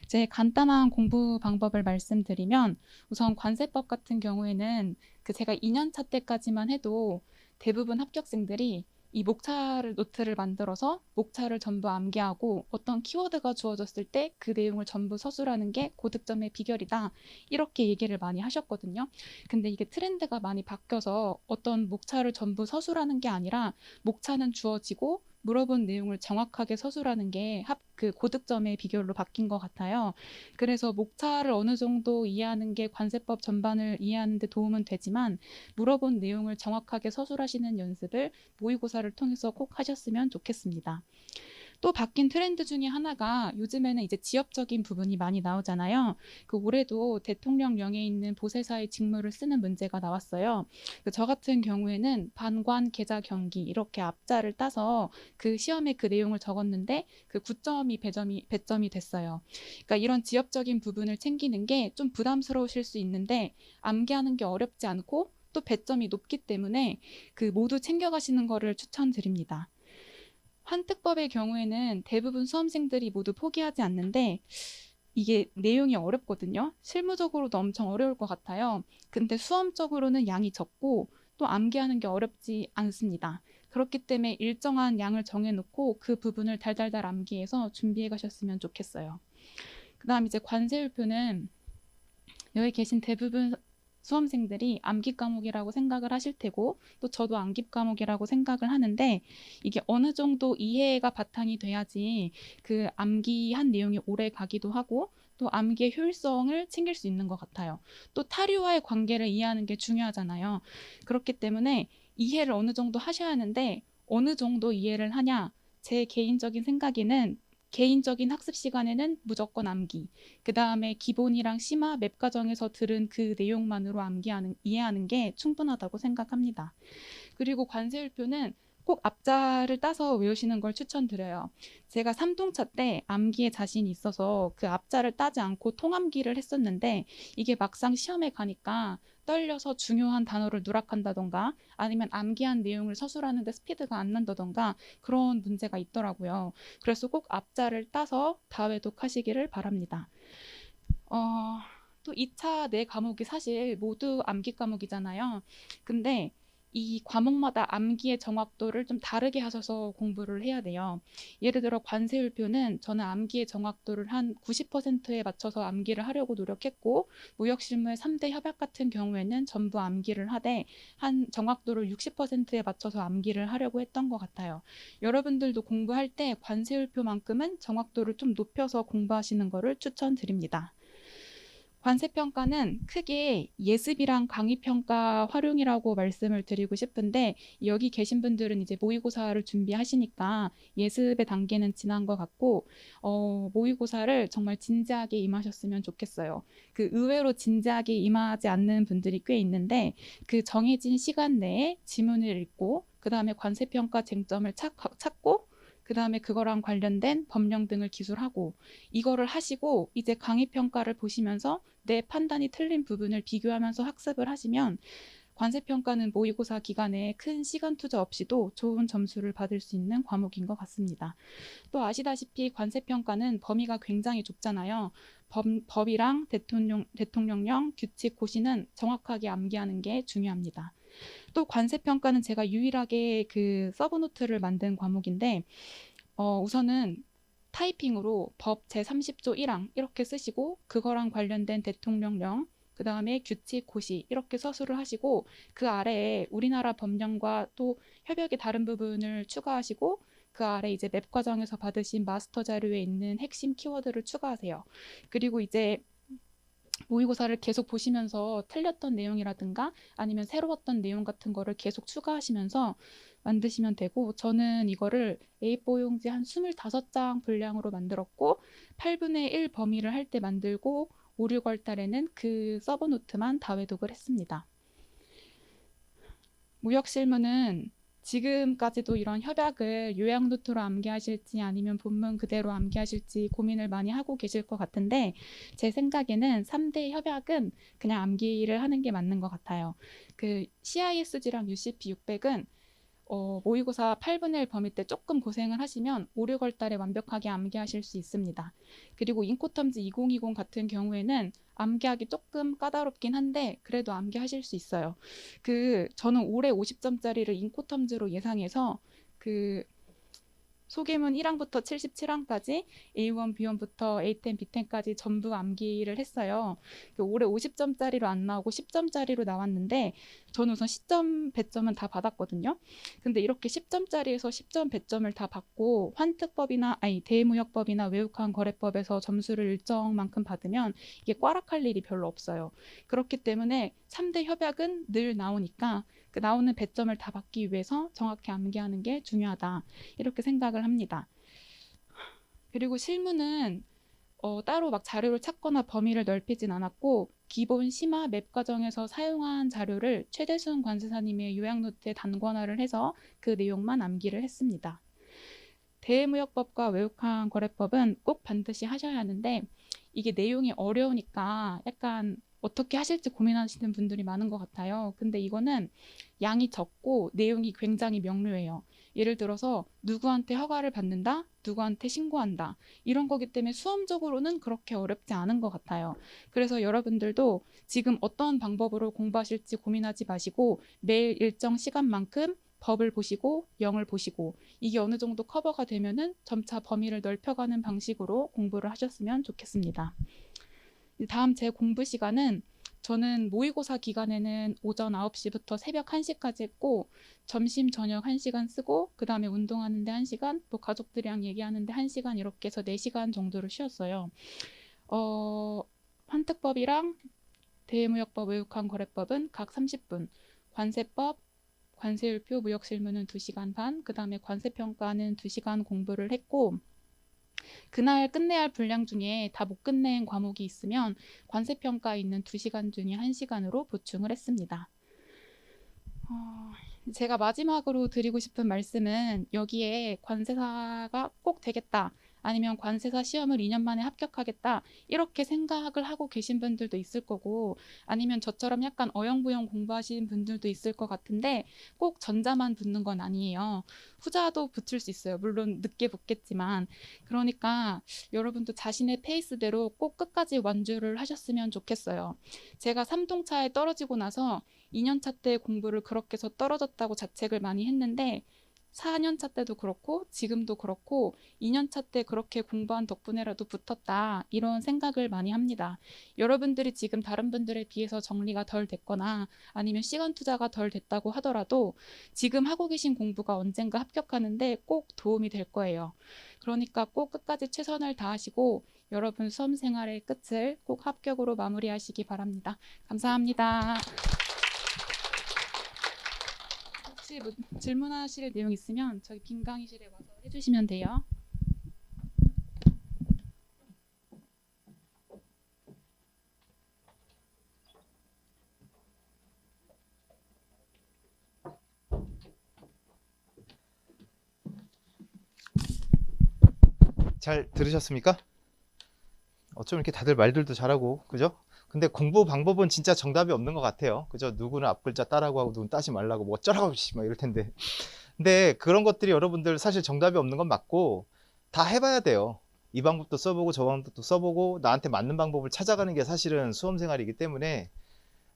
이제 간단한 공부 방법을 말씀드리면 우선 관세법 같은 경우에는 제가 2년차 때까지만 해도 대부분 합격생들이 이 목차를 노트를 만들어서 목차를 전부 암기하고 어떤 키워드가 주어졌을 때 그 내용을 전부 서술하는 게 고득점의 비결이다. 이렇게 얘기를 많이 하셨거든요. 근데 이게 트렌드가 많이 바뀌어서 어떤 목차를 전부 서술하는 게 아니라 목차는 주어지고 물어본 내용을 정확하게 서술하는 게 그 고득점의 비결로 바뀐 것 같아요. 그래서 목차를 어느 정도 이해하는 게 관세법 전반을 이해하는 데 도움은 되지만 물어본 내용을 정확하게 서술하시는 연습을 모의고사를 통해서 꼭 하셨으면 좋겠습니다. 또 바뀐 트렌드 중에 하나가 요즘에는 이제 지역적인 부분이 많이 나오잖아요. 그 올해도 대통령령에 있는 보세사의 직무를 쓰는 문제가 나왔어요. 저 같은 경우에는 반관, 계좌, 경기 이렇게 앞자를 따서 그 시험에 그 내용을 적었는데 그 9점이 배점이 됐어요. 그러니까 이런 지역적인 부분을 챙기는 게 좀 부담스러우실 수 있는데 암기하는 게 어렵지 않고 또 배점이 높기 때문에 그 모두 챙겨가시는 거를 추천드립니다. 환특법의 경우에는 대부분 수험생들이 모두 포기하지 않는데 이게 내용이 어렵거든요. 실무적으로도 엄청 어려울 것 같아요. 근데 수험적으로는 양이 적고 또 암기하는 게 어렵지 않습니다. 그렇기 때문에 일정한 양을 정해놓고 그 부분을 달달달 암기해서 준비해 가셨으면 좋겠어요. 그 다음 이제 관세율표는 여기 계신 대부분 수험생들이 암기 과목이라고 생각을 하실 테고 또 저도 암기 과목이라고 생각을 하는데 이게 어느 정도 이해가 바탕이 돼야지 그 암기한 내용이 오래 가기도 하고 또 암기의 효율성을 챙길 수 있는 것 같아요. 또 타류와의 관계를 이해하는 게 중요하잖아요. 그렇기 때문에 이해를 어느 정도 하셔야 하는데 어느 정도 이해를 하냐? 제 개인적인 생각에는 개인적인 학습 시간에는 무조건 암기. 그 다음에 기본이랑 심화, 맵 과정에서 들은 그 내용만으로 이해하는 게 충분하다고 생각합니다. 그리고 관세율표는 꼭 앞자를 따서 외우시는 걸 추천드려요. 제가 3동차 때 암기에 자신이 있어서 그 앞자를 따지 않고 통암기를 했었는데 이게 막상 시험에 가니까 떨려서 중요한 단어를 누락한다던가 아니면 암기한 내용을 서술하는데 스피드가 안 난다던가 그런 문제가 있더라고요. 그래서 꼭 앞자를 따서 다외독하시기를 바랍니다. 또 2차 네 과목이 사실 모두 암기 과목이잖아요. 근데 이 과목마다 암기의 정확도를 좀 다르게 하셔서 공부를 해야 돼요. 예를 들어 관세율표는 저는 암기의 정확도를 한 90%에 맞춰서 암기를 하려고 노력했고 무역실무의 3대 협약 같은 경우에는 전부 암기를 하되 한 정확도를 60%에 맞춰서 암기를 하려고 했던 것 같아요. 여러분들도 공부할 때 관세율표만큼은 정확도를 좀 높여서 공부하시는 것을 추천드립니다. 관세평가는 크게 예습이랑 강의평가 활용이라고 말씀을 드리고 싶은데 여기 계신 분들은 이제 모의고사를 준비하시니까 예습의 단계는 지난 것 같고 모의고사를 정말 진지하게 임하셨으면 좋겠어요. 그 의외로 진지하게 임하지 않는 분들이 꽤 있는데 그 정해진 시간 내에 지문을 읽고 그 다음에 관세평가 쟁점을 찾고 그 다음에 그거랑 관련된 법령 등을 기술하고 이거를 하시고 이제 강의평가를 보시면서 내 판단이 틀린 부분을 비교하면서 학습을 하시면 관세평가는 모의고사 기간에 큰 시간 투자 없이도 좋은 점수를 받을 수 있는 과목인 것 같습니다. 또 아시다시피 관세평가는 범위가 굉장히 좁잖아요. 법이랑 대통령령, 규칙, 고시는 정확하게 암기하는 게 중요합니다. 또 관세평가는 제가 유일하게 그 서브노트를 만든 과목인데 우선은 타이핑으로 법 제30조 1항 이렇게 쓰시고 그거랑 관련된 대통령령 그 다음에 규칙, 고시 이렇게 서술을 하시고 그 아래에 우리나라 법령과 또 협약의 다른 부분을 추가하시고 그 아래 이제 맵 과정에서 받으신 마스터 자료에 있는 핵심 키워드를 추가하세요. 그리고 이제 모의고사를 계속 보시면서 틀렸던 내용이라든가 아니면 새로웠던 내용 같은 거를 계속 추가하시면서 만드시면 되고 저는 이거를 A4 용지 한 25장 분량으로 만들었고 8분의 1 범위를 할 때 만들고 5, 6월 달에는 그 서브노트만 다외독을 했습니다. 무역실무는 지금까지도 이런 협약을 요약노트로 암기하실지 아니면 본문 그대로 암기하실지 고민을 많이 하고 계실 것 같은데 제 생각에는 3대 협약은 그냥 암기를 하는 게 맞는 것 같아요. 그 CISG랑 UCP 600은 모의고사 8분의 1 범위 때 조금 고생을 하시면 5, 6월 달에 완벽하게 암기하실 수 있습니다. 그리고 인코텀즈 2020 같은 경우에는 암기하기 조금 까다롭긴 한데 그래도 암기하실 수 있어요. 저는 올해 50점짜리를 인코텀즈로 예상해서 그 소개문 1항부터 77항까지 A1, B1부터 A10, B10까지 전부 암기를 했어요. 올해 50점짜리로 안 나오고 10점짜리로 나왔는데 저는 우선 시점 배점은 다 받았거든요. 근데 이렇게 10점짜리에서 10점 배점을 다 받고 대무역법이나 외국환 거래법에서 점수를 일정만큼 받으면 이게 꽈락할 일이 별로 없어요. 그렇기 때문에 3대 협약은 늘 나오니까 그 나오는 배점을 다 받기 위해서 정확히 암기하는 게 중요하다. 이렇게 생각을 합니다. 그리고 실무는 따로 막 자료를 찾거나 범위를 넓히진 않았고 기본 심화 맵 과정에서 사용한 자료를 최대순 관세사님의 요약노트에 단권화를 해서 그 내용만 암기를 했습니다. 대무역법과 외국환 거래법은 꼭 반드시 하셔야 하는데 이게 내용이 어려우니까 약간 어떻게 하실지 고민하시는 분들이 많은 것 같아요. 근데 이거는 양이 적고 내용이 굉장히 명료해요. 예를 들어서 누구한테 허가를 받는다, 누구한테 신고한다 이런 거기 때문에 수험적으로는 그렇게 어렵지 않은 것 같아요. 그래서 여러분들도 지금 어떤 방법으로 공부하실지 고민하지 마시고 매일 일정 시간만큼 법을 보시고 영을 보시고 이게 어느 정도 커버가 되면은 점차 범위를 넓혀가는 방식으로 공부를 하셨으면 좋겠습니다. 다음 제 공부 시간은 저는 모의고사 기간에는 오전 9시부터 새벽 1시까지 했고 점심 저녁 1시간 쓰고 그 다음에 운동하는데 1시간 또 가족들이랑 얘기하는데 1시간 이렇게 해서 4시간 정도를 쉬었어요. 환특법이랑 대무역법 외국환 거래법은 각 30분, 관세법, 관세율표 무역실무는 2시간 반, 그 다음에 관세평가는 2시간 공부를 했고 그날 끝내야 할 분량 중에 다 못 끝낸 과목이 있으면 관세평가에 있는 2시간 중에 1시간으로 보충을 했습니다. 제가 마지막으로 드리고 싶은 말씀은 여기에 관세사가 꼭 되겠다. 아니면 관세사 시험을 2년 만에 합격하겠다 이렇게 생각을 하고 계신 분들도 있을 거고 아니면 저처럼 약간 어영부영 공부하시는 분들도 있을 것 같은데 꼭 전자만 붙는 건 아니에요. 후자도 붙을 수 있어요. 물론 늦게 붙겠지만 그러니까 여러분도 자신의 페이스대로 꼭 끝까지 완주를 하셨으면 좋겠어요. 제가 3동차에 떨어지고 나서 2년차 때 공부를 그렇게 해서 떨어졌다고 자책을 많이 했는데 4년차 때도 그렇고 지금도 그렇고 2년차 때 그렇게 공부한 덕분에라도 붙었다 이런 생각을 많이 합니다. 여러분들이 지금 다른 분들에 비해서 정리가 덜 됐거나 아니면 시간 투자가 덜 됐다고 하더라도 지금 하고 계신 공부가 언젠가 합격하는데 꼭 도움이 될 거예요. 그러니까 꼭 끝까지 최선을 다하시고 여러분 수험 생활의 끝을 꼭 합격으로 마무리하시기 바랍니다. 감사합니다. 혹시 뭐 질문하실 내용 있으면 저희 빈 강의실에 와서 해주시면 돼요. 잘 들으셨습니까? 어쩜 이렇게 다들 말들도 잘하고 그죠? 근데 공부 방법은 진짜 정답이 없는 것 같아요. 그죠? 누구는 앞글자 따라고 하고 누구는 따지 말라고 뭐 어쩌라고 막 이럴 텐데. 근데 그런 것들이 여러분들 사실 정답이 없는 건 맞고 다 해봐야 돼요. 이 방법도 써보고 저 방법도 써보고 나한테 맞는 방법을 찾아가는 게 사실은 수험 생활이기 때문에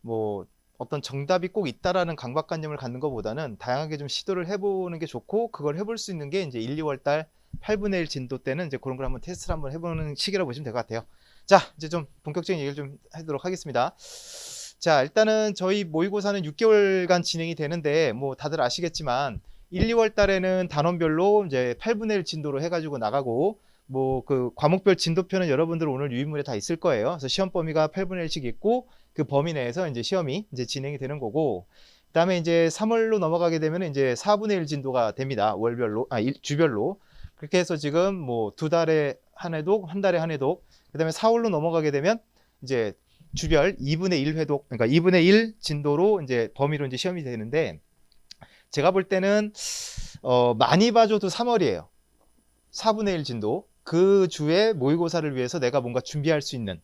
뭐 어떤 정답이 꼭 있다라는 강박관념을 갖는 것보다는 다양하게 좀 시도를 해보는 게 좋고 그걸 해볼 수 있는 게 이제 1, 2월 달 8분의 1 진도 때는 이제 그런 걸 한번 테스트를 한번 해보는 시기라고 보시면 될 것 같아요. 자, 이제 좀 본격적인 얘기를 좀 하도록 하겠습니다. 자, 일단은 저희 모의고사는 6개월간 진행이 되는데 뭐 다들 아시겠지만 1, 2월 달에는 단원별로 이제 8분의 1 진도로 해가지고 나가고 뭐 그 과목별 진도표는 여러분들 오늘 유인물에 다 있을 거예요. 그래서 시험 범위가 8분의 1씩 있고 그 범위 내에서 이제 시험이 이제 진행이 되는 거고 그다음에 이제 3월로 넘어가게 되면 이제 4분의 1 진도가 됩니다. 월별로 주별로 그렇게 해서 지금 뭐 2달에 한 회독, 한 달에 한 회독 그다음에 4월로 넘어가게 되면 이제 주별 2분의 1 회독 그러니까 2분의 1 진도로 이제 범위로 이제 시험이 되는데 제가 볼 때는 많이 봐줘도 3월이에요. 4분의 1 진도 그 주에 모의고사를 위해서 내가 뭔가 준비할 수 있는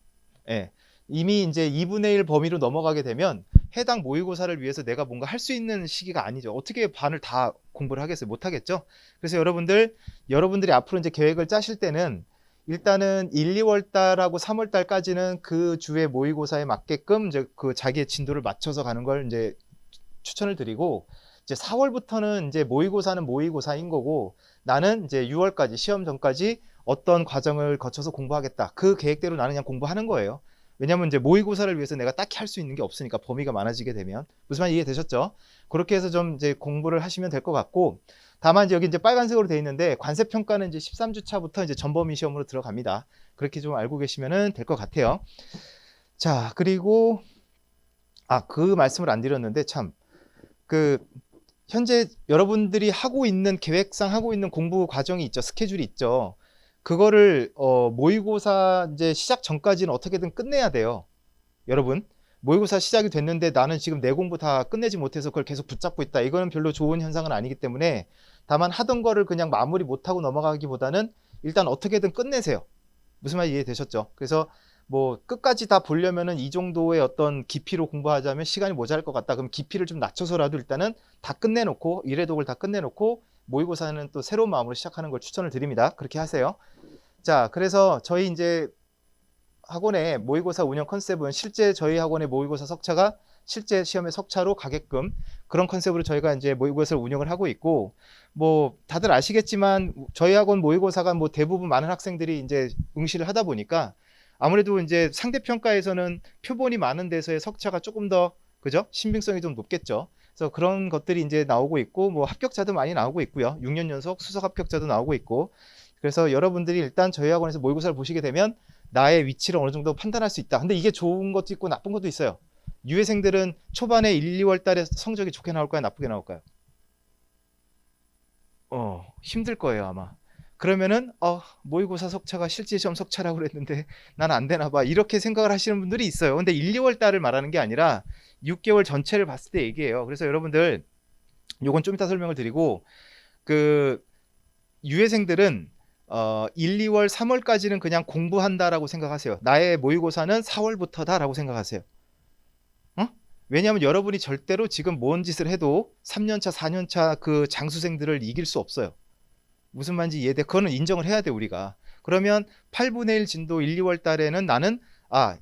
이미 이제 2분의 1 범위로 넘어가게 되면 해당 모의고사를 위해서 내가 뭔가 할 수 있는 시기가 아니죠. 어떻게 반을 다 공부를 하겠어요? 못 하겠죠? 그래서 여러분들이 앞으로 이제 계획을 짜실 때는 일단은 1, 2월 달하고 3월 달까지는 그 주의 모의고사에 맞게끔 이제 그 자기의 진도를 맞춰서 가는 걸 이제 추천을 드리고 이제 4월부터는 이제 모의고사는 모의고사인 거고 나는 이제 6월까지 시험 전까지 어떤 과정을 거쳐서 공부하겠다. 그 계획대로 나는 그냥 공부하는 거예요. 왜냐면 이제 모의고사를 위해서 내가 딱히 할 수 있는 게 없으니까 범위가 많아지게 되면 무슨 말 이해되셨죠? 그렇게 해서 좀 이제 공부를 하시면 될 것 같고 다만 이제 여기 이제 빨간색으로 되어 있는데 관세 평가는 이제 13주차부터 이제 전범위 시험으로 들어갑니다. 그렇게 좀 알고 계시면 될 것 같아요. 자, 그리고 그 말씀을 안 드렸는데 참 현재 여러분들이 하고 있는 계획상 하고 있는 공부 과정이 있죠. 스케줄이 있죠. 그거를 모의고사 이제 시작 전까지는 어떻게든 끝내야 돼요. 여러분, 모의고사 시작이 됐는데 나는 지금 내 공부 다 끝내지 못해서 그걸 계속 붙잡고 있다. 이거는 별로 좋은 현상은 아니기 때문에 다만 하던 거를 그냥 마무리 못하고 넘어가기보다는 일단 어떻게든 끝내세요. 무슨 말 이해되셨죠? 그래서 뭐 끝까지 다 보려면은 이 정도의 어떤 깊이로 공부하자면 시간이 모자랄 것 같다. 그럼 깊이를 좀 낮춰서라도 일단은 다 끝내놓고 일회독을 다 끝내놓고 모의고사는 또 새로운 마음으로 시작하는 걸 추천을 드립니다. 그렇게 하세요. 자, 그래서 저희 이제 학원의 모의고사 운영 컨셉은 실제 저희 학원의 모의고사 석차가 실제 시험의 석차로 가게끔 그런 컨셉으로 저희가 이제 모의고사를 운영을 하고 있고 뭐 다들 아시겠지만 저희 학원 모의고사가 뭐 대부분 많은 학생들이 이제 응시를 하다 보니까 아무래도 이제 상대평가에서는 표본이 많은 데서의 석차가 조금 더 그죠? 신빙성이 좀 높겠죠. 그래서 그런 것들이 이제 나오고 있고 뭐 합격자도 많이 나오고 있고요. 6년 연속 수석 합격자도 나오고 있고 그래서 여러분들이 일단 저희 학원에서 모의고사를 보시게 되면 나의 위치를 어느 정도 판단할 수 있다. 근데 이게 좋은 것도 있고 나쁜 것도 있어요. 유해생들은 초반에 1, 2월 달에 성적이 좋게 나올까요? 나쁘게 나올까요? 힘들 거예요, 아마. 그러면은 모의고사 석차가 실제 시험 석차라고 그랬는데 난 안 되나 봐. 이렇게 생각을 하시는 분들이 있어요. 근데 1, 2월 달을 말하는 게 아니라 6개월 전체를 봤을 때 얘기해요. 그래서 여러분들 요건 좀 이따 설명을 드리고 그 유해생들은 1, 2월, 3월까지는 그냥 공부한다라고 생각하세요. 나의 모의고사는 4월부터다라고 생각하세요. 왜냐하면 여러분이 절대로 지금 뭔 짓을 해도 3년차, 4년차 그 장수생들을 이길 수 없어요. 무슨 말인지 이해돼? 그거는 인정을 해야 돼, 우리가. 그러면 8분의 1 진도 1, 2월 달에는 나는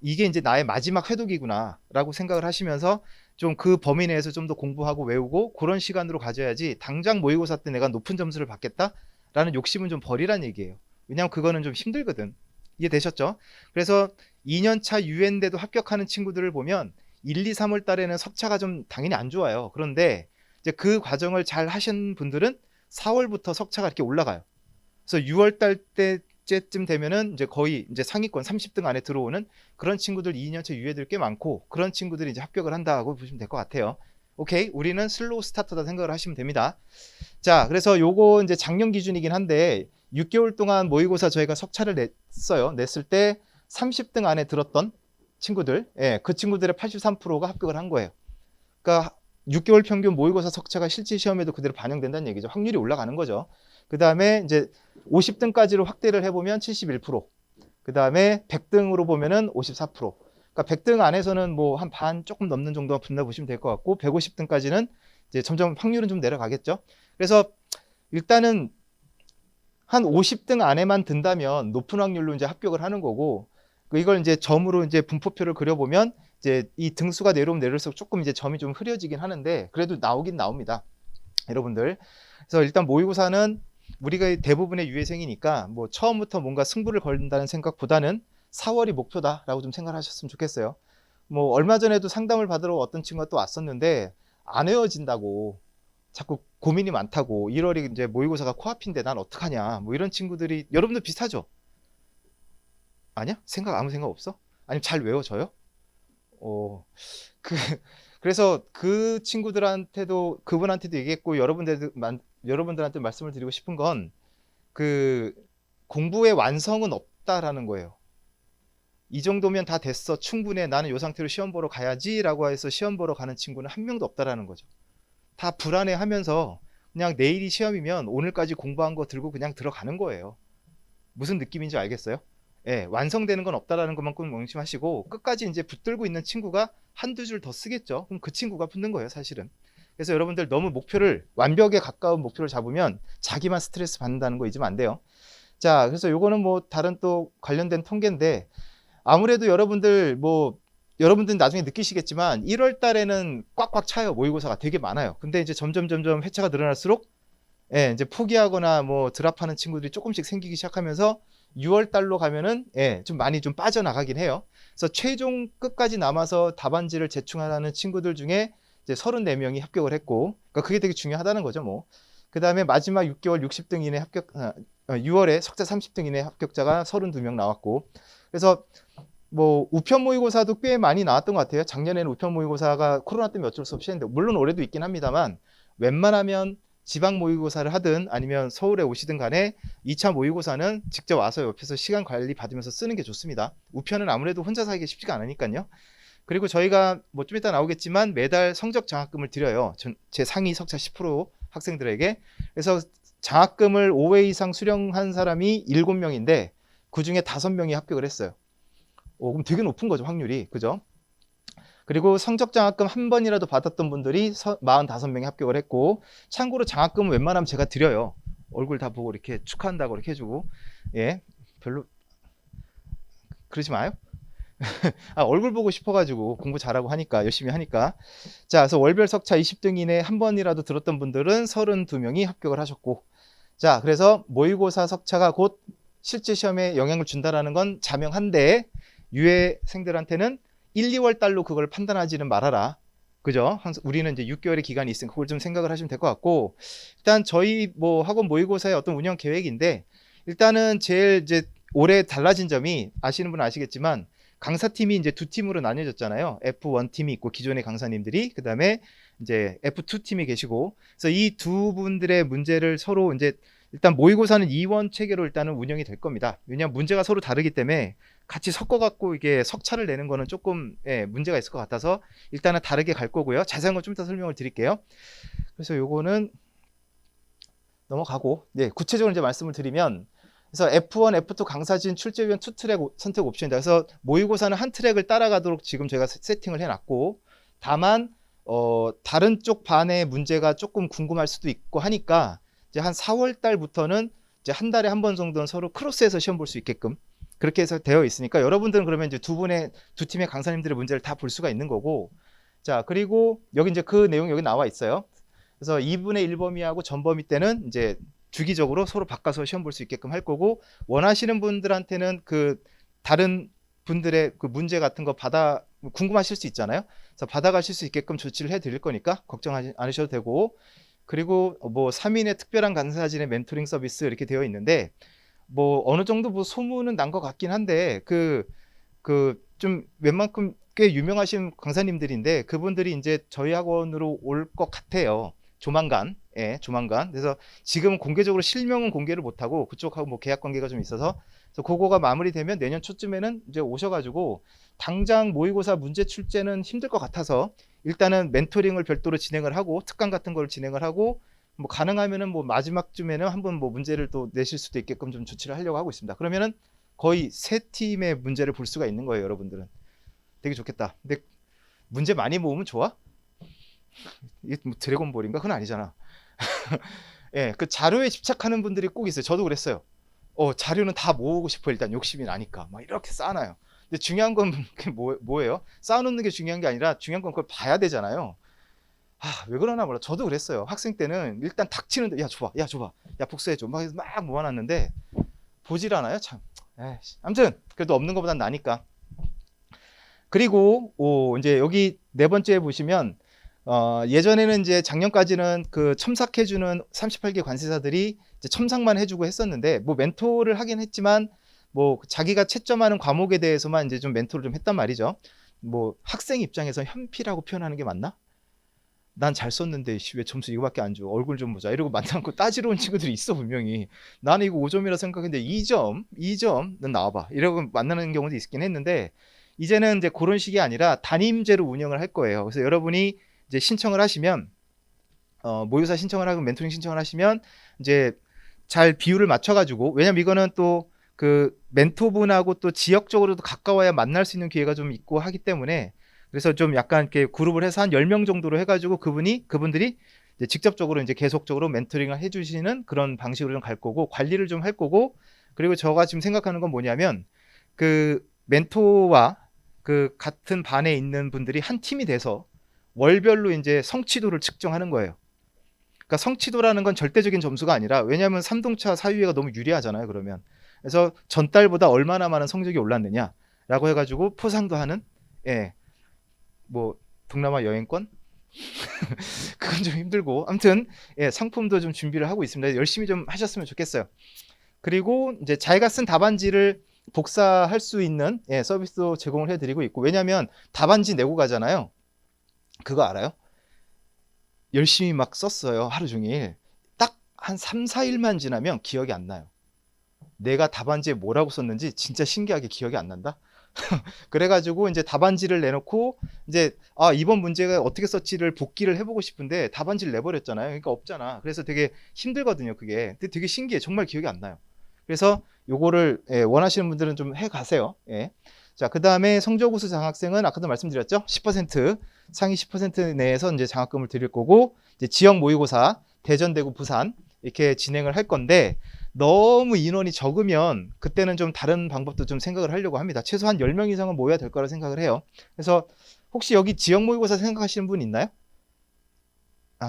이게 이제 나의 마지막 회독이구나 라고 생각을 하시면서 좀 그 범위 내에서 좀 더 공부하고 외우고 그런 시간으로 가져야지 당장 모의고사 때 내가 높은 점수를 받겠다? 라는 욕심은 좀 버리란 얘기예요. 왜냐하면 그거는 좀 힘들거든. 이해되셨죠? 그래서 2년차 유엔대도 합격하는 친구들을 보면 1, 2, 3월 달에는 석차가 좀 당연히 안 좋아요. 그런데 이제 그 과정을 잘 하신 분들은 4월부터 석차가 이렇게 올라가요. 그래서 6월 달 때쯤 되면은 이제 거의 이제 상위권 30등 안에 들어오는 그런 친구들 2년차 유예들 꽤 많고 그런 친구들이 이제 합격을 한다고 보시면 될 것 같아요. 오케이, 우리는 슬로우 스타터다 생각을 하시면 됩니다. 자, 그래서 요거 이제 작년 기준이긴 한데 6개월 동안 모의고사 저희가 석차를 냈을 때 30등 안에 들었던 친구들, 그 친구들의 83%가 합격을 한 거예요. 그러니까 6개월 평균 모의고사 석차가 실제 시험에도 그대로 반영된다는 얘기죠. 확률이 올라가는 거죠. 그 다음에 이제 50등까지로 확대를 해보면 71%, 그 다음에 100등으로 보면은 54%. 그러니까 100등 안에서는 뭐 한 반 조금 넘는 정도만 붙나 보시면 될 것 같고 150등까지는 이제 점점 확률은 좀 내려가겠죠. 그래서 일단은 한 50등 안에만 든다면 높은 확률로 이제 합격을 하는 거고 이걸 이제 점으로 이제 분포표를 그려보면 이제 이 등수가 내려오면 내려올수록 조금 이제 점이 좀 흐려지긴 하는데 그래도 나오긴 나옵니다. 여러분들. 그래서 일단 모의고사는 우리가 대부분의 유예생이니까 뭐 처음부터 뭔가 승부를 걸린다는 생각보다는 4월이 목표다라고 좀 생각하셨으면 좋겠어요. 뭐 얼마 전에도 상담을 받으러 어떤 친구가 또 왔었는데 안 외워진다고 자꾸 고민이 많다고 1월이 이제 모의고사가 코앞인데 난 어떡하냐 뭐 이런 친구들이 여러분도 비슷하죠? 아니야? 아무 생각 없어? 아니면 잘 외워져요? 그래서 그 친구들한테도 그분한테도 얘기했고 여러분들한테 말씀을 드리고 싶은 건 그 공부의 완성은 없다라는 거예요. 이 정도면 다 됐어, 충분해, 나는 이 상태로 시험 보러 가야지 라고 해서 시험 보러 가는 친구는 한 명도 없다라는 거죠. 다 불안해하면서 그냥 내일이 시험이면 오늘까지 공부한 거 들고 그냥 들어가는 거예요. 무슨 느낌인지 알겠어요? 예, 완성되는 건 없다라는 것만큼 명심하시고 끝까지 이제 붙들고 있는 친구가 한두 줄 더 쓰겠죠. 그럼 그 친구가 붙는 거예요, 사실은. 그래서 여러분들 너무 목표를 완벽에 가까운 목표를 잡으면 자기만 스트레스 받는다는 거 잊으면 안 돼요. 자, 그래서 요거는 뭐 다른 또 관련된 통계인데 아무래도 여러분들 뭐 여러분들은 나중에 느끼시겠지만 1월 달에는 꽉꽉 차요. 모의고사가 되게 많아요. 근데 이제 점점 회차가 늘어날수록 예, 이제 포기하거나 뭐 드랍하는 친구들이 조금씩 생기기 시작하면서 6월 달로 가면은 예, 좀 많이 좀 빠져나가긴 해요. 그래서 최종 끝까지 남아서 답안지를 제출하는 친구들 중에 이제 34명이 합격을 했고, 그러니까 그게 되게 중요하다는 거죠, 뭐. 그 다음에 마지막 6개월 60등 이내 6월에 석자 30등 이내 합격자가 32명 나왔고, 그래서 뭐 우편 모의고사도 꽤 많이 나왔던 것 같아요. 작년에는 우편 모의고사가 코로나 때문에 어쩔 수 없이 했는데, 물론 올해도 있긴 합니다만, 웬만하면 지방 모의고사를 하든 아니면 서울에 오시든 간에 2차 모의고사는 직접 와서 옆에서 시간 관리 받으면서 쓰는 게 좋습니다. 우편은 아무래도 혼자서 하기 쉽지가 않으니까요. 그리고 저희가 뭐 좀 이따 나오겠지만 매달 성적 장학금을 드려요. 제 상위 석차 10% 학생들에게. 그래서 장학금을 5회 이상 수령한 사람이 7명인데 그중에 5명이 합격을 했어요. 그럼 되게 높은 거죠, 확률이. 그죠? 그리고 성적 장학금 한 번이라도 받았던 분들이 45명이 합격을 했고, 참고로 장학금은 웬만하면 제가 드려요. 얼굴 다 보고 이렇게 축하한다고 이렇게 해주고. 예, 별로 그러지 마요. 얼굴 보고 싶어가지고 공부 잘하고 하니까, 열심히 하니까. 자, 그래서 월별 석차 20등 이내 한 번이라도 들었던 분들은 32명이 합격을 하셨고, 자, 그래서 모의고사 석차가 곧 실제 시험에 영향을 준다라는 건 자명한데, 유해생들한테는 1, 2월 달로 그걸 판단하지는 말아라. 그죠? 우리는 이제 6개월의 기간이 있으니까 그걸 좀 생각을 하시면 될 것 같고, 일단 저희 뭐 학원 모의고사의 어떤 운영 계획인데, 일단은 제일 이제 올해 달라진 점이, 아시는 분은 아시겠지만 강사팀이 이제 두 팀으로 나뉘어졌잖아요. F1 팀이 있고 기존의 강사님들이, 그 다음에 이제 F2 팀이 계시고, 그래서 이 두 분들의 문제를 서로 이제 일단 모의고사는 2원 체계로 일단은 운영이 될 겁니다. 왜냐하면 문제가 서로 다르기 때문에 같이 섞어갖고 이게 석차를 내는 거는 조금 문제가 있을 것 같아서 일단은 다르게 갈 거고요. 자세한 건 좀 이따 설명을 드릴게요. 그래서 요거는 넘어가고, 구체적으로 이제 말씀을 드리면, 그래서 F1, F2 강사진 출제위원 2트랙 선택 옵션이다. 그래서 모의고사는 한 트랙을 따라가도록 지금 제가 세팅을 해놨고, 다만 다른 쪽 반의 문제가 조금 궁금할 수도 있고 하니까 이제 한 4월 달부터는 이제 한 달에 한 번 정도는 서로 크로스해서 시험 볼 수 있게끔 그렇게 해서 되어 있으니까, 여러분들은 그러면 이제 두 팀의 강사님들의 문제를 다 볼 수가 있는 거고, 자, 그리고 여기 이제 그 내용이 여기 나와 있어요. 그래서 2분의 1 범위하고 전 범위 때는 이제 주기적으로 서로 바꿔서 시험 볼 수 있게끔 할 거고, 원하시는 분들한테는 그 다른 분들의 그 문제 같은 거 궁금하실 수 있잖아요. 그래서 받아가실 수 있게끔 조치를 해 드릴 거니까 걱정하지 않으셔도 되고, 그리고 뭐 3인의 특별한 강사진의 멘토링 서비스 이렇게 되어 있는데, 뭐 어느 정도 뭐 소문은 난 것 같긴 한데, 좀 웬만큼 꽤 유명하신 강사님들인데 그분들이 이제 저희 학원으로 올 것 같아요. 조만간. 조만간. 그래서 지금 공개적으로 실명은 공개를 못하고 그쪽하고 뭐 계약 관계가 좀 있어서, 그래서 그거가 마무리되면 내년 초쯤에는 이제 오셔가지고, 당장 모의고사 문제 출제는 힘들 것 같아서 일단은 멘토링을 별도로 진행을 하고 특강 같은 걸 진행을 하고, 뭐 가능하면은 뭐 마지막쯤에는 한번 뭐 문제를 또 내실 수도 있게끔 좀 조치를 하려고 하고 있습니다. 그러면은 거의 세 팀의 문제를 볼 수가 있는 거예요, 여러분들은. 되게 좋겠다. 근데 문제 많이 모으면 좋아? 이게 뭐 드래곤볼인가? 그건 아니잖아. 그 자료에 집착하는 분들이 꼭 있어요. 저도 그랬어요. 자료는 다 모으고 싶어. 일단 욕심이 나니까 막 이렇게 쌓아놔요. 근데 중요한 건 뭐예요? 쌓아놓는 게 중요한 게 아니라 중요한 건 그걸 봐야 되잖아요. 왜 그러나 몰라. 저도 그랬어요. 학생 때는 일단 닥치는데, 야 줘봐, 야 복수해줘, 막 모아놨는데 보질 않아요. 참. 아무튼 그래도 없는 것보단 나니까. 그리고 이제 여기 네 번째 보시면, 예전에는 이제 작년까지는 그 첨삭해주는 38개 관세사들이 이제 첨삭만 해주고 했었는데, 뭐 멘토를 하긴 했지만 뭐 자기가 채점하는 과목에 대해서만 이제 좀 멘토를 좀 했단 말이죠. 뭐 학생 입장에서 현피라고 표현하는 게 맞나? 난 잘 썼는데 왜 점수 이거밖에 안 줘? 얼굴 좀 보자. 이러고 만나고 따지러 온 친구들이 있어, 분명히. 나는 이거 5점이라 생각했는데 2점 넌 나와봐. 이러고 만나는 경우도 있긴 했는데, 이제는 이제 그런 식이 아니라 단임제로 운영을 할 거예요. 그래서 여러분이 이제 신청을 하시면, 모의고사 신청을 하고 멘토링 신청을 하시면 이제 잘 비율을 맞춰가지고, 왜냐면 이거는 또 그 멘토분하고 또 지역적으로도 가까워야 만날 수 있는 기회가 좀 있고 하기 때문에, 그래서 좀 약간 이렇게 그룹을 해서 한 10명 정도로 해가지고 그분들이 이제 직접적으로 이제 계속적으로 멘토링을 해주시는 그런 방식으로 좀 갈 거고, 관리를 좀 할 거고, 그리고 제가 지금 생각하는 건 뭐냐면, 그 멘토와 그 같은 반에 있는 분들이 한 팀이 돼서 월별로 이제 성취도를 측정하는 거예요. 그러니까 성취도라는 건 절대적인 점수가 아니라, 왜냐하면 3동차 사유예가 너무 유리하잖아요. 그러면 그래서 전달보다 얼마나 많은 성적이 올랐느냐라고 해가지고 포상도 하는, 예, 뭐 동남아 여행권 그건 좀 힘들고, 아무튼 예, 상품도 좀 준비를 하고 있습니다. 열심히 좀 하셨으면 좋겠어요. 그리고 이제 자기가 쓴 답안지를 복사할 수 있는, 예, 서비스도 제공을 해드리고 있고, 왜냐하면 답안지 내고 가잖아요. 그거 알아요? 열심히 막 썼어요. 하루 종일. 딱 한 3, 4일만 지나면 기억이 안 나요. 내가 답안지에 뭐라고 썼는지 진짜 신기하게 기억이 안 난다. 그래가지고 이제 답안지를 내놓고 이제 이번 문제가 어떻게 썼지를 복기를 해보고 싶은데 답안지를 내버렸잖아요. 그러니까 없잖아. 그래서 되게 힘들거든요. 그게. 근데 되게 신기해. 정말 기억이 안 나요. 그래서 요거를, 예, 원하시는 분들은 좀 해가세요. 예. 자, 그 다음에 성적우수 장학생은 아까도 말씀드렸죠. 10% 상위 10% 내에서 이제 장학금을 드릴 거고, 이제 지역 모의고사 대전, 대구, 부산 이렇게 진행을 할 건데, 너무 인원이 적으면 그때는 좀 다른 방법도 좀 생각을 하려고 합니다. 최소한 10명 이상은 모여야 될 거라 생각을 해요. 그래서 혹시 여기 지역 모의고사 생각하시는 분 있나요?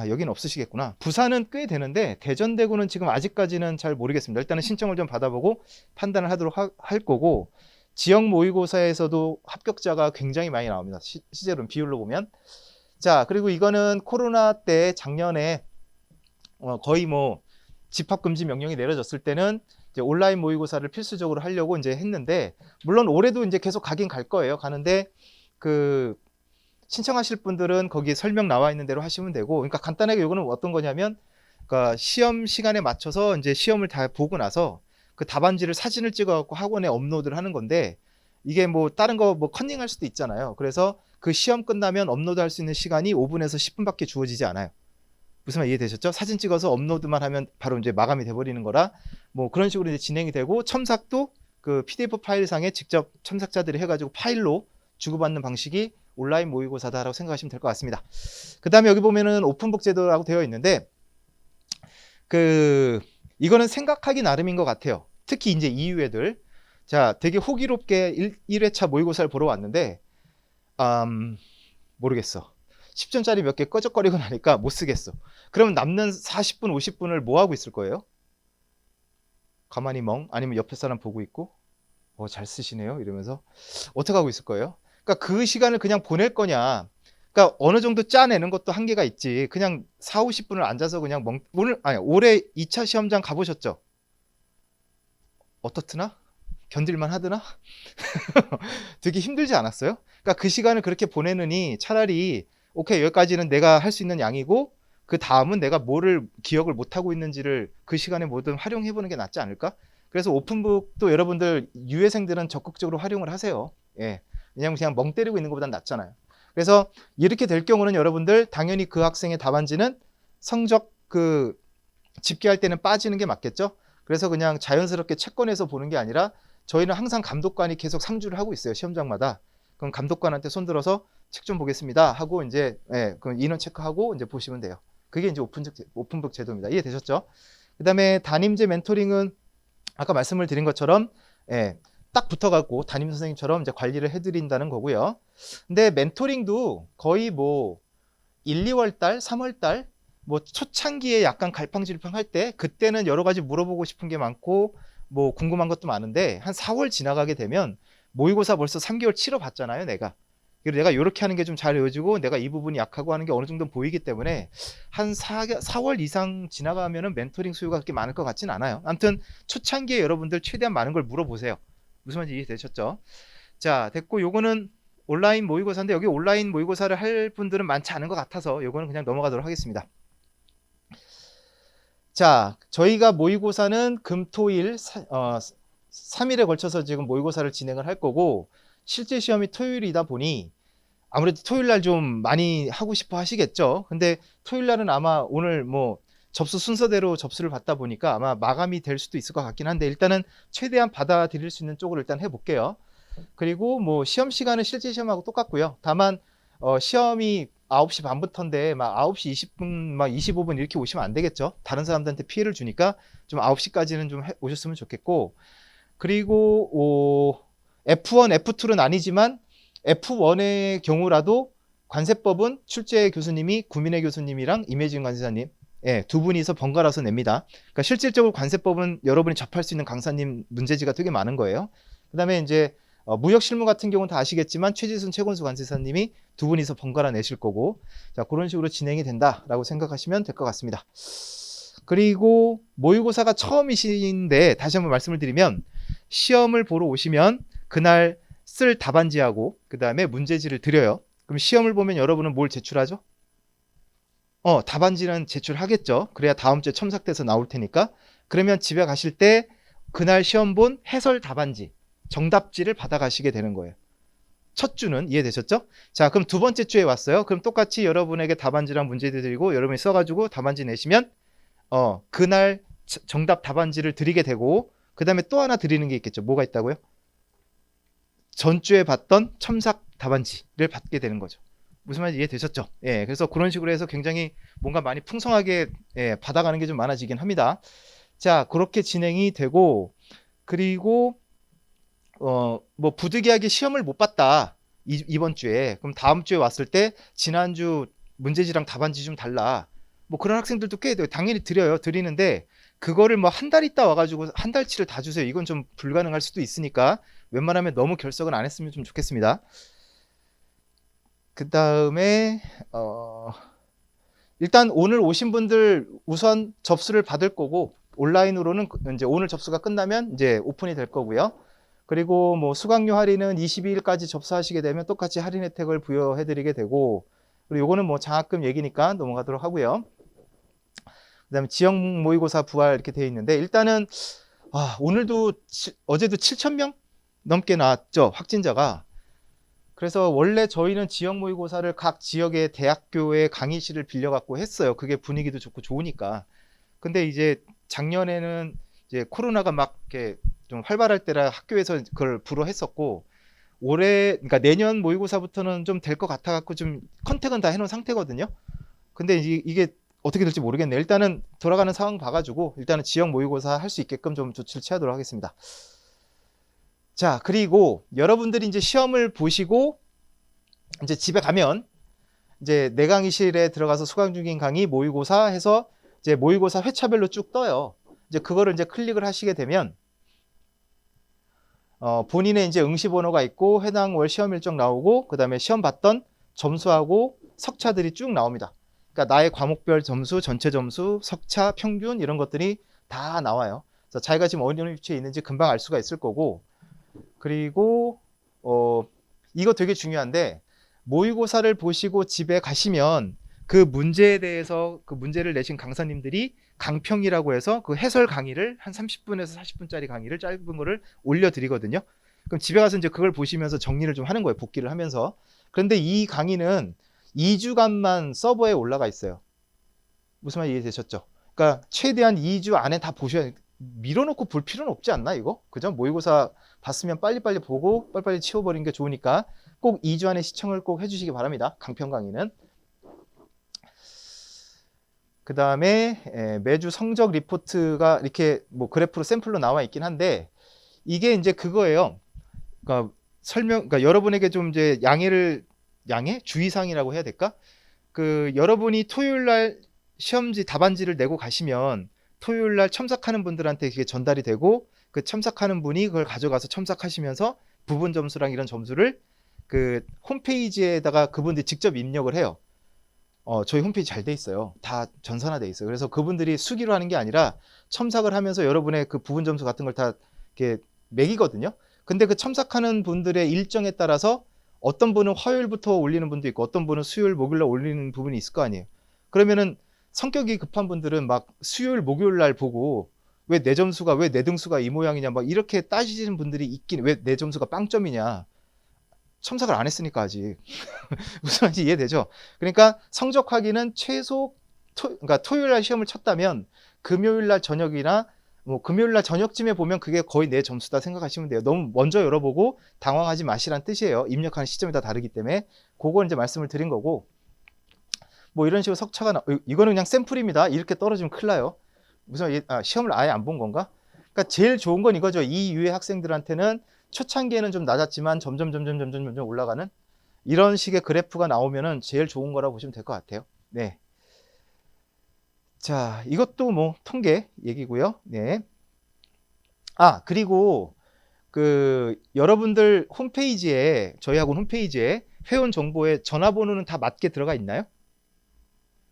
여긴 없으시겠구나. 부산은 꽤 되는데 대전, 대구는 지금 아직까지는 잘 모르겠습니다. 일단은 신청을 좀 받아보고 판단을 하도록 할 거고, 지역 모의고사에서도 합격자가 굉장히 많이 나옵니다. 실제로는 비율로 보면. 자, 그리고 이거는 코로나 때 작년에 거의 뭐 집합금지 명령이 내려졌을 때는 이제 온라인 모의고사를 필수적으로 하려고 이제 했는데, 물론 올해도 이제 계속 가긴 갈 거예요. 가는데 그 신청하실 분들은 거기 설명 나와 있는 대로 하시면 되고, 그러니까 간단하게 이거는 어떤 거냐면, 그러니까 시험 시간에 맞춰서 이제 시험을 다 보고 나서 그 답안지를 사진을 찍어갖고 학원에 업로드를 하는 건데, 이게 뭐 다른 거 뭐 컨닝할 수도 있잖아요. 그래서 그 시험 끝나면 업로드할 수 있는 시간이 5분에서 10분밖에 주어지지 않아요. 무슨 말 이해되셨죠? 사진 찍어서 업로드만 하면 바로 이제 마감이 돼버리는 거라, 뭐 그런 식으로 이제 진행이 되고, 첨삭도 그 PDF 파일상에 직접 첨삭자들이 해가지고 파일로 주고받는 방식이 온라인 모의고사다라고 생각하시면 될 것 같습니다. 그 다음에 여기 보면은 오픈북 제도라고 되어 있는데, 이거는 생각하기 나름인 것 같아요. 특히 이제 이유애들. 자, 되게 호기롭게 1회차 모의고사를 보러 왔는데, 모르겠어. 10점짜리 몇 개 꺼적거리고 나니까 못 쓰겠어. 그러면 남는 40분, 50분을 뭐 하고 있을 거예요? 가만히 아니면 옆에 사람 보고 있고, 잘 쓰시네요 이러면서 어떻게 하고 있을 거예요? 그러니까 그 시간을 그냥 보낼 거냐, 그러니까 어느 정도 짜내는 것도 한계가 있지. 그냥 4, 50분을 앉아서 그냥 올해 2차 시험장 가보셨죠? 어떻드나? 견딜만 하드나? 되게 힘들지 않았어요? 그러니까 그 시간을 그렇게 보내느니 차라리 오케이, 여기까지는 내가 할 수 있는 양이고, 그 다음은 내가 뭐를 기억을 못하고 있는지를 그 시간에 뭐든 활용해보는 게 낫지 않을까? 그래서 오픈북도 여러분들 유해생들은 적극적으로 활용을 하세요. 예. 왜냐면 그냥 멍 때리고 있는 것보단 낫잖아요. 그래서 이렇게 될 경우는 여러분들 당연히 그 학생의 답안지는 성적 집계할 때는 빠지는 게 맞겠죠? 그래서 그냥 자연스럽게 채권에서 보는 게 아니라, 저희는 항상 감독관이 계속 상주를 하고 있어요. 시험장마다. 그럼 감독관한테 손들어서 책 좀 보겠습니다 하고 이제, 예, 그 인원 체크하고 이제 보시면 돼요. 그게 이제 오픈북 제도입니다. 이해되셨죠? 그 다음에 담임제 멘토링은 아까 말씀을 드린 것처럼, 예, 딱 붙어갖고 담임 선생님처럼 이제 관리를 해드린다는 거고요. 근데 멘토링도 거의 뭐 1, 2월 달, 3월 달, 뭐 초창기에 약간 갈팡질팡할 때, 그때는 여러 가지 물어보고 싶은 게 많고 뭐 궁금한 것도 많은데, 한 4월 지나가게 되면 모의고사 벌써 3개월 치러봤잖아요, 내가. 그리고 내가 이렇게 하는 게 좀 잘 이어지고 내가 이 부분이 약하고 하는 게 어느 정도 보이기 때문에 한 4월 이상 지나가면은 멘토링 수요가 그렇게 많을 것 같진 않아요. 아무튼 초창기에 여러분들 최대한 많은 걸 물어보세요. 무슨 말인지 이해되셨죠? 자, 됐고, 요거는 온라인 모의고사인데, 여기 온라인 모의고사를 할 분들은 많지 않은 것 같아서 요거는 그냥 넘어가도록 하겠습니다. 자, 저희가 모의고사는 금, 토, 일 3일에 걸쳐서 지금 모의고사를 진행을 할 거고, 실제 시험이 토요일이다 보니 아무래도 토요일 날 좀 많이 하고 싶어 하시겠죠. 근데 토요일 날은 아마 오늘 뭐 접수 순서대로 접수를 받다 보니까 아마 마감이 될 수도 있을 것 같긴 한데, 일단은 최대한 받아들일 수 있는 쪽으로 일단 해볼게요. 그리고 뭐 시험 시간은 실제 시험하고 똑같고요. 다만 시험이 9시 반부터인데 막 9시 20분, 막 25분 이렇게 오시면 안 되겠죠. 다른 사람들한테 피해를 주니까 좀 9시까지는 좀 오셨으면 좋겠고, 그리고 F1, F2는 아니지만 F1의 경우라도 관세법은 출제 교수님이 구민혜 교수님이랑 임혜진 강사님 두 분이서 번갈아서 냅니다. 그러니까 실질적으로 관세법은 여러분이 접할 수 있는 강사님 문제지가 되게 많은 거예요. 그다음에 이제 무역 실무 같은 경우는 다 아시겠지만 최지순 최건수 관세사님이 두 분이서 번갈아 내실 거고, 자, 그런 식으로 진행이 된다라고 생각하시면 될 것 같습니다. 그리고 모의고사가 처음이신데 다시 한번 말씀을 드리면, 시험을 보러 오시면 그날 쓸 답안지하고 그 다음에 문제지를 드려요. 그럼 시험을 보면 여러분은 뭘 제출하죠? 답안지는 제출하겠죠. 그래야 다음 주에 첨삭돼서 나올 테니까. 그러면 집에 가실 때 그날 시험 본 해설 답안지, 정답지를 받아가시게 되는 거예요. 첫 주는 이해되셨죠? 자, 그럼 두 번째 주에 왔어요. 그럼 똑같이 여러분에게 답안지랑 문제들 드리고 여러분이 써가지고 답안지 내시면 그날 정답 답안지를 드리게 되고, 그 다음에 또 하나 드리는 게 있겠죠. 뭐가 있다고요? 전주에 봤던 첨삭 답안지를 받게 되는 거죠. 무슨 말인지 이해되셨죠? 예, 그래서 그런 식으로 해서 굉장히 뭔가 많이 풍성하게 받아가는 게 좀 많아지긴 합니다. 자, 그렇게 진행이 되고, 그리고 뭐 부득이하게 시험을 못 봤다 이번 주에, 그럼 다음 주에 왔을 때 지난주 문제지랑 답안지 좀 달라, 뭐 그런 학생들도 꽤 돼요. 당연히 드리는데 그거를 뭐 한 달 있다 와가지고 한 달치를 다 주세요, 이건 좀 불가능할 수도 있으니까 웬만하면 너무 결석은 안 했으면 좀 좋겠습니다. 그 다음에 일단 오늘 오신 분들 우선 접수를 받을 거고, 온라인으로는 이제 오늘 접수가 끝나면 이제 오픈이 될 거고요. 그리고 뭐 수강료 할인은 22일까지 접수하시게 되면 똑같이 할인 혜택을 부여해 드리게 되고, 그리고 요거는 뭐 장학금 얘기니까 넘어가도록 하고요. 그다음에 지역 모의고사 부활 이렇게 되어 있는데, 일단은 오늘도 어제도 7,000명 넘게 나왔죠, 확진자가. 그래서 원래 저희는 지역 모의고사를 각 지역의 대학교의 강의실을 빌려 갖고 했어요. 그게 분위기도 좋고 좋으니까. 근데 이제 작년에는 이제 코로나가 막 이렇게 좀 활발할 때라 학교에서 그걸 불허했었고, 그러니까 내년 모의고사부터는 좀 될 것 같아 갖고 좀 컨택은 다 해놓은 상태거든요. 근데 이게 어떻게 될지 모르겠네요. 일단은 돌아가는 상황 봐가지고 일단은 지역 모의고사 할 수 있게끔 좀 조치를 취하도록 하겠습니다. 자, 그리고 여러분들이 이제 시험을 보시고 이제 집에 가면 이제 내 강의실에 들어가서 수강 중인 강의 모의고사 해서 이제 모의고사 회차별로 쭉 떠요. 이제 그거를 이제 클릭을 하시게 되면 본인의 이제 응시 번호가 있고 해당 월 시험 일정 나오고, 그 다음에 시험 봤던 점수하고 석차들이 쭉 나옵니다. 그러니까 나의 과목별 점수, 전체 점수, 석차, 평균 이런 것들이 다 나와요. 그래서 자기가 지금 어느 위치에 있는지 금방 알 수가 있을 거고, 그리고 이거 되게 중요한데, 모의고사를 보시고 집에 가시면 그 문제에 대해서 그 문제를 내신 강사님들이 강평이라고 해서 그 해설 강의를 한 30분에서 40분짜리 강의를 짧은 거를 올려드리거든요. 그럼 집에 가서 이제 그걸 보시면서 정리를 좀 하는 거예요, 복기를 하면서. 그런데 이 강의는 2주간만 서버에 올라가 있어요. 무슨 말 이해되셨죠? 그러니까 최대한 2주 안에 다 보셔야, 밀어놓고 볼 필요는 없지 않나 이거? 그죠? 모의고사 봤으면 빨리빨리 보고 빨리빨리 치워버리는 게 좋으니까 꼭 2주 안에 시청을 꼭 해주시기 바랍니다, 강평 강의는. 그 다음에 매주 성적 리포트가 이렇게 뭐 그래프로 샘플로 나와 있긴 한데, 이게 이제 그거예요. 그러니까 그러니까 여러분에게 좀 이제 주의사항이라고 해야 될까? 그 여러분이 토요일 날 시험지 답안지를 내고 가시면 토요일 날 첨삭하는 분들한테 그게 전달이 되고, 그 첨삭하는 분이 그걸 가져가서 첨삭하시면서 부분 점수랑 이런 점수를 그 홈페이지에다가 그분들이 직접 입력을 해요. 저희 홈페이지 잘 돼 있어요. 다 전산화돼 있어요. 그래서 그분들이 수기로 하는 게 아니라 첨삭을 하면서 여러분의 그 부분 점수 같은 걸 다 이렇게 매기거든요. 근데 그 첨삭하는 분들의 일정에 따라서 어떤 분은 화요일부터 올리는 분도 있고 어떤 분은 수요일, 목요일날 올리는 부분이 있을 거 아니에요. 그러면은 성격이 급한 분들은 막 수요일, 목요일 날 보고 왜 내 점수가, 왜 내 등수가 이 모양이냐 막 이렇게 따지시는 분들이 있긴, 왜 내 점수가 빵점이냐. 첨삭을 안 했으니까 아직. 무슨 말인지 이해되죠? 그러니까 성적 확인은 최소 그러니까 토요일 날 시험을 쳤다면 금요일 날 저녁이나 뭐 금요일 날 저녁쯤에 보면 그게 거의 내 점수다 생각하시면 돼요. 너무 먼저 열어보고 당황하지 마시란 뜻이에요. 입력하는 시점이 다 다르기 때문에. 그걸 이제 말씀을 드린 거고, 뭐 이런 식으로 석차가 이거는 그냥 샘플입니다. 이렇게 떨어지면 큰일 나요. 무슨 시험을 아예 안 본 건가? 그러니까 제일 좋은 건 이거죠. 이 유의 학생들한테는 초창기에는 좀 낮았지만 점점 올라가는 이런 식의 그래프가 나오면은 제일 좋은 거라고 보시면 될 것 같아요. 네. 자, 이것도 뭐 통계 얘기고요. 네. 아, 그리고 그 여러분들 홈페이지에 저희 학원 홈페이지에 회원 정보에 전화번호는 다 맞게 들어가 있나요?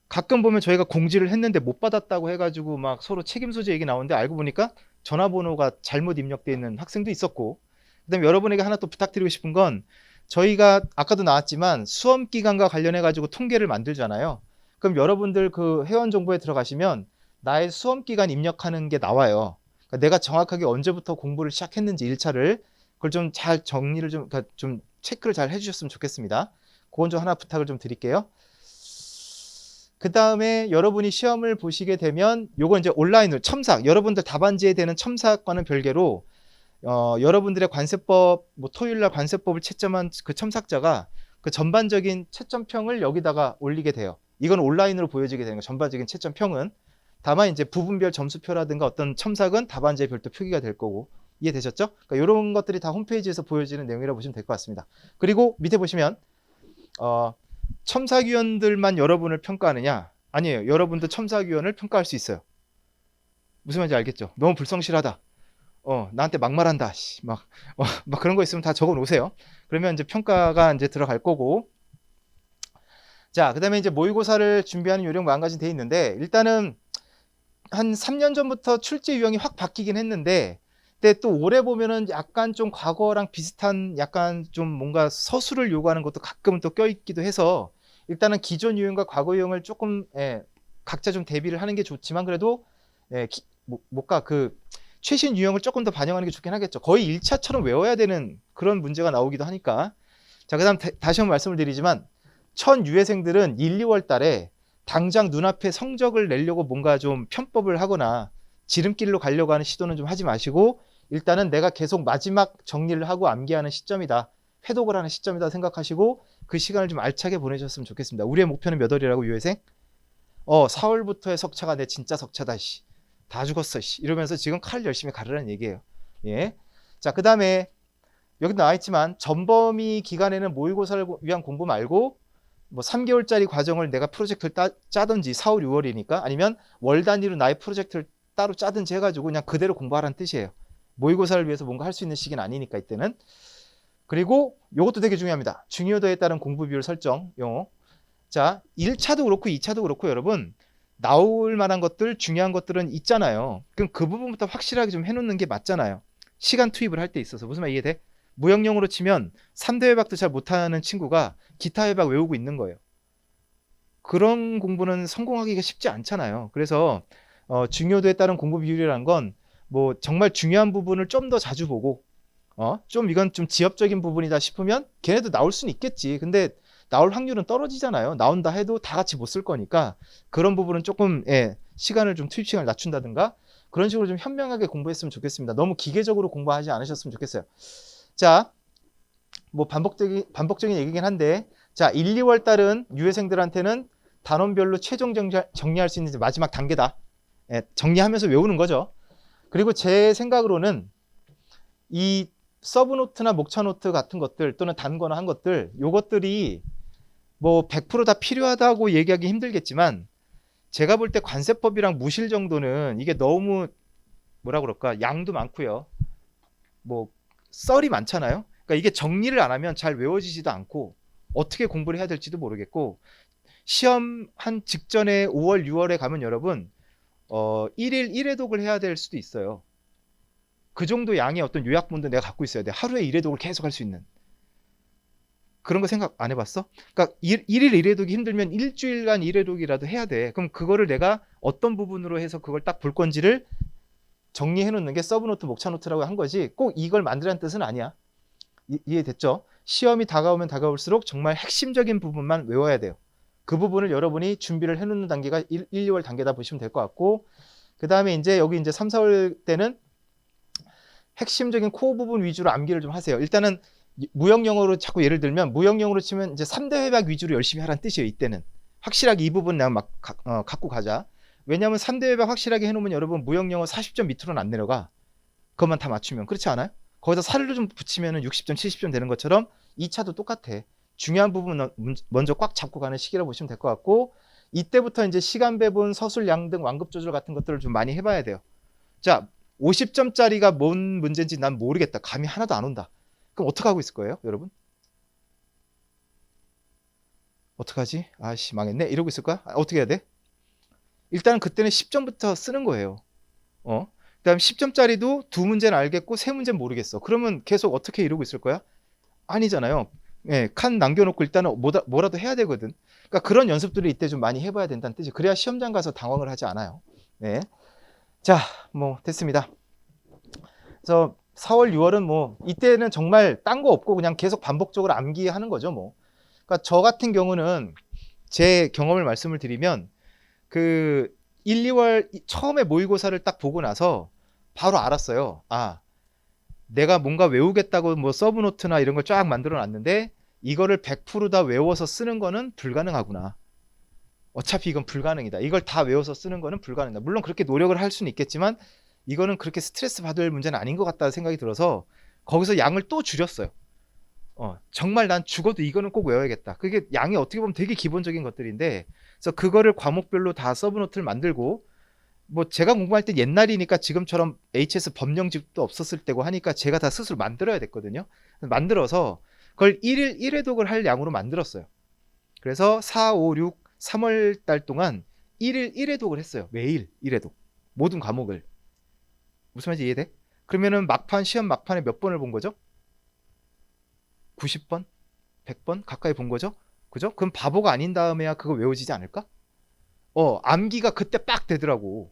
가끔 보면 저희가 공지를 했는데 못 받았다고 해가지고 막 서로 책임 소재 얘기 나오는데 알고 보니까 전화번호가 잘못 입력되어 있는 학생도 있었고, 그다음에 여러분에게 하나 또 부탁드리고 싶은 건 저희가 아까도 나왔지만 수험 기간과 관련해 가지고 통계를 만들잖아요. 그럼 여러분들 그 회원 정보에 들어가시면 나의 수험 기간 입력하는 게 나와요. 그러니까 내가 정확하게 언제부터 공부를 시작했는지 1차를 그걸 좀 잘 정리를 그러니까 좀 체크를 잘 해주셨으면 좋겠습니다. 그건 좀 하나 부탁을 좀 드릴게요. 그 다음에 여러분이 시험을 보시게 되면 요거 이제 온라인으로 첨삭, 여러분들 답안지에 되는 첨삭과는 별개로 여러분들의 관세법, 뭐 토요일날 관세법을 채점한 그 첨삭자가 그 전반적인 채점평을 여기다가 올리게 돼요. 이건 온라인으로 보여지게 되는 거예요. 전반적인 채점평은. 다만 이제 부분별 점수표라든가 어떤 첨삭은 답안지에 별도 표기가 될 거고. 이해되셨죠? 그러니까 이런 것들이 다 홈페이지에서 보여지는 내용이라고 보시면 될 것 같습니다. 그리고 밑에 보시면 첨삭위원들만 여러분을 평가하느냐? 아니에요. 여러분도 첨삭위원을 평가할 수 있어요. 무슨 말인지 알겠죠? 너무 불성실하다. 나한테 막말한다. 막 그런 거 있으면 다 적어 놓으세요. 그러면 이제 평가가 이제 들어갈 거고. 자, 그 다음에 이제 모의고사를 준비하는 요령 한 가지 돼 있는데, 일단은 한 3년 전부터 출제 유형이 확 바뀌긴 했는데, 근데 또 올해 보면은 약간 좀 과거랑 비슷한 약간 좀 뭔가 서술을 요구하는 것도 가끔은 또 껴있기도 해서, 일단은 기존 유형과 과거 유형을 조금 각자 좀 대비를 하는 게 좋지만, 그래도 뭔가 그 최신 유형을 조금 더 반영하는 게 좋긴 하겠죠. 거의 1차처럼 외워야 되는 그런 문제가 나오기도 하니까. 자, 그 다음 다시 한번 말씀을 드리지만 첫 유예생들은 1, 2월 달에 당장 눈앞에 성적을 내려고 뭔가 좀 편법을 하거나 지름길로 가려고 하는 시도는 좀 하지 마시고, 일단은 내가 계속 마지막 정리를 하고 암기하는 시점이다, 회독을 하는 시점이다 생각하시고 그 시간을 좀 알차게 보내셨으면 좋겠습니다. 우리의 목표는 몇 월이라고 유예생? 4월부터의 석차가 내 진짜 석차다. 다 죽었어. 이러면서 지금 칼을 열심히 가르라는 얘기예요. 예. 자, 그 다음에 여기 나와 있지만 전범위 기간에는 모의고사를 위한 공부 말고 뭐 3개월짜리 과정을 내가 프로젝트를 짜든지 4월, 6월이니까 아니면 월 단위로 나의 프로젝트를 따로 짜든지 해가지고 그냥 그대로 공부하라는 뜻이에요. 모의고사를 위해서 뭔가 할 수 있는 시기는 아니니까 이때는. 그리고 이것도 되게 중요합니다. 중요도에 따른 공부 비율 설정 용어. 자, 1차도 그렇고 2차도 그렇고 여러분 나올 만한 것들, 중요한 것들은 있잖아요. 그럼 그 부분부터 확실하게 좀 해놓는 게 맞잖아요. 시간 투입을 할 때 있어서. 무슨 말 이해돼? 무형용으로 치면 3대 회박도 잘 못하는 친구가 기타 회박 외우고 있는 거예요. 그런 공부는 성공하기가 쉽지 않잖아요. 그래서 중요도에 따른 공부 비율이라는 건 뭐 정말 중요한 부분을 좀 더 자주 보고 좀 이건 좀 지엽적인 부분이다 싶으면 걔네도 나올 수는 있겠지. 근데 나올 확률은 떨어지잖아요. 나온다 해도 다 같이 못 쓸 거니까 그런 부분은 조금 시간을 좀 투입 시간을 낮춘다든가 그런 식으로 좀 현명하게 공부했으면 좋겠습니다. 너무 기계적으로 공부하지 않으셨으면 좋겠어요. 자, 뭐 반복적인 얘기긴 한데, 자, 1, 2월 달은 유예생들한테는 단원별로 최종 정리할 수 있는 마지막 단계다. 정리하면서 외우는 거죠. 그리고 제 생각으로는 이 서브노트나 목차노트 같은 것들 또는 단거나 한 것들, 요것들이 뭐 100% 다 필요하다고 얘기하기 힘들겠지만 제가 볼 때 관세법이랑 무실 정도는 이게 너무 뭐라 그럴까, 양도 많고요. 뭐 썰이 많잖아요. 그러니까 이게 정리를 안 하면 잘 외워지지도 않고 어떻게 공부를 해야 될지도 모르겠고, 시험 한 직전에 5월, 6월에 가면 여러분 1일 1회독을 해야 될 수도 있어요. 그 정도 양의 어떤 요약본도 내가 갖고 있어야 돼. 하루에 1회독을 계속 할 수 있는. 그런 거 생각 안 해봤어? 그러니까 1일 1회독이 힘들면 일주일간 1회독이라도 해야 돼. 그럼 그거를 내가 어떤 부분으로 해서 그걸 딱 볼 건지를 정리해 놓는 게 서브노트, 목차노트라고 한 거지 꼭 이걸 만들라는 뜻은 아니야. 이해됐죠? 시험이 다가오면 다가올수록 정말 핵심적인 부분만 외워야 돼요. 그 부분을 여러분이 준비를 해 놓는 단계가 1, 2월 단계다 보시면 될 것 같고, 그 다음에 이제 여기 이제 3, 4월 때는 핵심적인 코어 부분 위주로 암기를 좀 하세요. 일단은 무형영어로 자꾸 예를 들면 무형영어로 치면 이제 3대 회박 위주로 열심히 하라는 뜻이에요. 이때는 확실하게 이 부분 내가 막 갖고 가자. 왜냐하면 3대 회박 확실하게 해놓으면 여러분 무형영어 40점 밑으로는 안 내려가. 그것만 다 맞추면. 그렇지 않아요? 거기다 살을 좀 붙이면 60점, 70점 되는 것처럼 2차도 똑같아. 중요한 부분 먼저 꽉 잡고 가는 시기라고 보시면 될 것 같고, 이때부터 이제 시간 배분, 서술, 양 등 완급 조절 같은 것들을 좀 많이 해봐야 돼요. 자, 50점짜리가 뭔 문제인지 난 모르겠다. 감이 하나도 안 온다. 그럼 어떻게 하고 있을 거예요, 여러분? 어떡하지? 아씨, 망했네. 이러고 있을 거야? 어떻게 해야 돼? 일단 그때는 10점부터 쓰는 거예요. 그다음 10점짜리도 두 문제는 알겠고 세 문제는 모르겠어. 그러면 계속 어떻게 이러고 있을 거야? 아니잖아요. 예, 칸 남겨놓고 일단은 뭐라도 해야 되거든. 그러니까 그런 연습들을 이때 좀 많이 해봐야 된다는 뜻이. 그래야 시험장 가서 당황을 하지 않아요. 네. 자, 뭐 됐습니다. 그래서 4월, 6월은 뭐 이때는 정말 딴 거 없고 그냥 계속 반복적으로 암기하는 거죠, 뭐. 그러니까 저 같은 경우는 제 경험을 말씀을 드리면 그 1, 2월 처음에 모의고사를 딱 보고 나서 바로 알았어요. 아, 내가 뭔가 외우겠다고 뭐 서브노트나 이런 걸 쫙 만들어 놨는데 이거를 100%다 외워서 쓰는 거는 불가능하구나. 어차피 이건 불가능이다. 이걸 다 외워서 쓰는 거는 불가능이다. 물론 그렇게 노력을 할 수는 있겠지만 이거는 그렇게 스트레스 받을 문제는 아닌 것 같다는 생각이 들어서 거기서 양을 또 줄였어요. 정말 난 죽어도 이거는 꼭 외워야겠다. 그게 양이 어떻게 보면 되게 기본적인 것들인데, 그래서 그거를 과목별로 다 서브노트를 만들고, 뭐 제가 공부할 때 옛날이니까 지금처럼 HS 법령집도 없었을 때고 하니까 제가 다 스스로 만들어야 됐거든요. 만들어서 그걸 1일 1회독을 할 양으로 만들었어요. 그래서 4, 5, 6, 3월 달 동안 1일 1회독을 했어요. 매일 1회독. 모든 과목을. 무슨 말인지 이해돼? 그러면은 시험 막판에 몇 번을 본 거죠? 90번? 100번? 가까이 본 거죠? 그죠? 그럼 바보가 아닌 다음에야 그거 외워지지 않을까? 암기가 그때 빡 되더라고.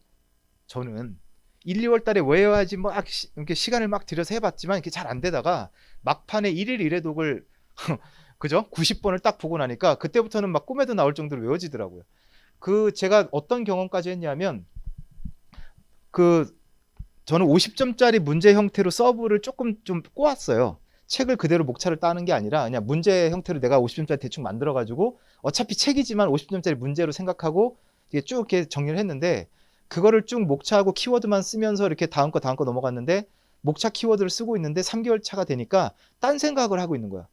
저는 1, 2월 달에 외워야지 뭐 이렇게 시간을 막 들여서 해봤지만 이게 잘 안 되다가 막판에 1일 1회독을 그죠? 90번을 딱 보고 나니까 그때부터는 막 꿈에도 나올 정도로 외워지더라고요. 제가 어떤 경험까지 했냐면 저는 50점짜리 문제 형태로 서브를 조금 좀 꼬았어요. 책을 그대로 목차를 따는 게 아니라 그냥 문제 형태로 내가 50점짜리 대충 만들어가지고 어차피 책이지만 50점짜리 문제로 생각하고 이게 쭉 이렇게 정리를 했는데 그거를 쭉 목차하고 키워드만 쓰면서 이렇게 다음 거 넘어갔는데 목차 키워드를 쓰고 있는데 3개월 차가 되니까 딴 생각을 하고 있는 거야.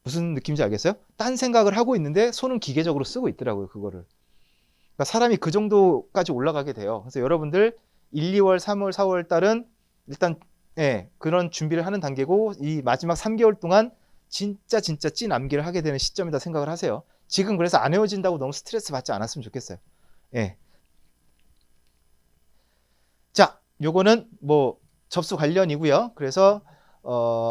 무슨 느낌인지 알겠어요? 딴 생각을 하고 있는데 손은 기계적으로 쓰고 있더라고요, 그거를. 그러니까 사람이 그 정도까지 올라가게 돼요. 그래서 여러분들 1, 2월, 3월, 4월 달은 일단 그런 준비를 하는 단계고 이 마지막 3개월 동안 진짜 찐 암기를 하게 되는 시점이다 생각을 하세요. 지금 그래서 안 외워진다고 너무 스트레스 받지 않았으면 좋겠어요. 자, 요거는 뭐 접수 관련이고요. 그래서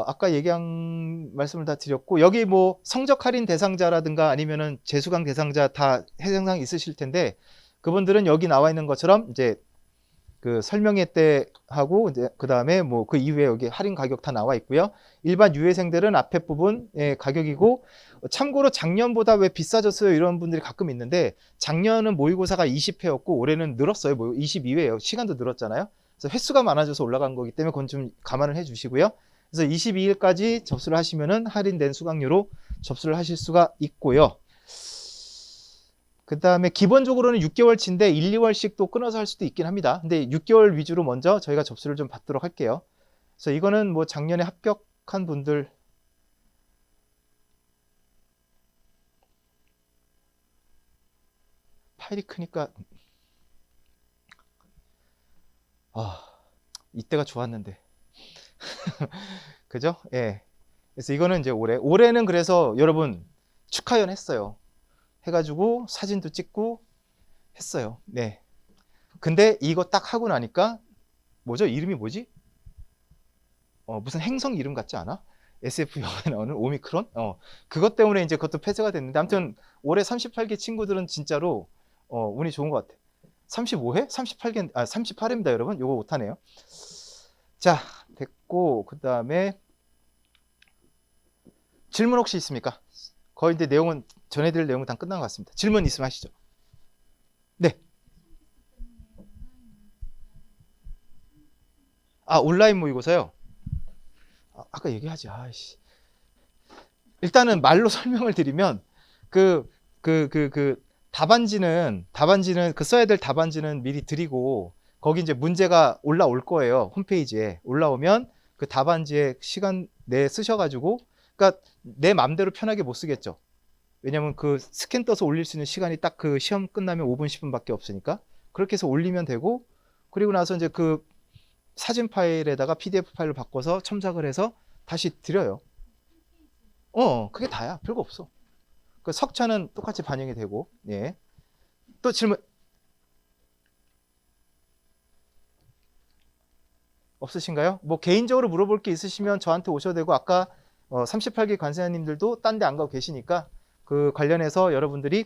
아까 얘기한 말씀을 다 드렸고 여기 뭐 성적 할인 대상자라든가 아니면은 재수강 대상자 다 해당상 있으실 텐데 그분들은 여기 나와 있는 것처럼 이제 그 설명회 때 하고 이제 그 다음에 뭐 그 이후에 여기 할인 가격 다 나와 있고요. 일반 유예생들은 앞에 부분의 가격이고 참고로 작년보다 왜 비싸졌어요 이런 분들이 가끔 있는데 작년은 모의고사가 20회였고 올해는 늘었어요. 22회예요. 시간도 늘었잖아요. 그래서 횟수가 많아져서 올라간 거기 때문에 그건 좀 감안을 해 주시고요. 그래서 22일까지 접수를 하시면은 할인된 수강료로 접수를 하실 수가 있고요. 그 다음에 기본적으로는 6개월치인데 1, 2월씩 또 끊어서 할 수도 있긴 합니다. 근데 6개월 위주로 먼저 저희가 접수를 좀 받도록 할게요. 그래서 이거는 뭐 작년에 합격한 분들 파일이 크니까 이때가 좋았는데 그죠? 그래서 이거는 이제 올해는 그래서 여러분 축하연 했어요. 해가지고 사진도 찍고 했어요. 근데 이거 딱 하고 나니까 뭐죠? 이름이 뭐지? 무슨 행성 이름 같지 않아? SF 영화에 나오는 오미크론? 그것 때문에 이제 그것도 폐쇄가 됐는데 아무튼 올해 38개 친구들은 진짜로 운이 좋은 것 같아. 35회? 38개, 38회입니다, 여러분. 요거 못하네요. 자, 됐고 그 다음에 질문 혹시 있습니까? 거의 이제 내용은 전해드릴 내용은 다 끝난 것 같습니다. 질문 있으면 하시죠. 네. 온라인 모의고사요? 아까 얘기하지. 일단은 말로 설명을 드리면 답안지는 그 써야 될 답안지는 미리 드리고 거기 이제 문제가 올라올 거예요. 홈페이지에 올라오면 그 답안지에 시간 내 쓰셔가지고, 그러니까 내 맘대로 편하게 못 쓰겠죠. 왜냐면 그 스캔 떠서 올릴 수 있는 시간이 딱 그 시험 끝나면 5분, 10분밖에 없으니까 그렇게 해서 올리면 되고, 그리고 나서 이제 그 사진 파일에다가 PDF 파일로 바꿔서 첨삭을 해서 다시 드려요. 그게 다야. 별거 없어. 그 석차는 똑같이 반영이 되고. 예. 또 질문 없으신가요? 뭐 개인적으로 물어볼 게 있으시면 저한테 오셔도 되고, 아까 38기 관세사님들도 딴 데 안 가고 계시니까 그 관련해서 여러분들이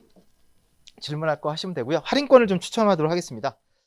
질문할 거 하시면 되고요. 할인권을 좀 추천하도록 하겠습니다.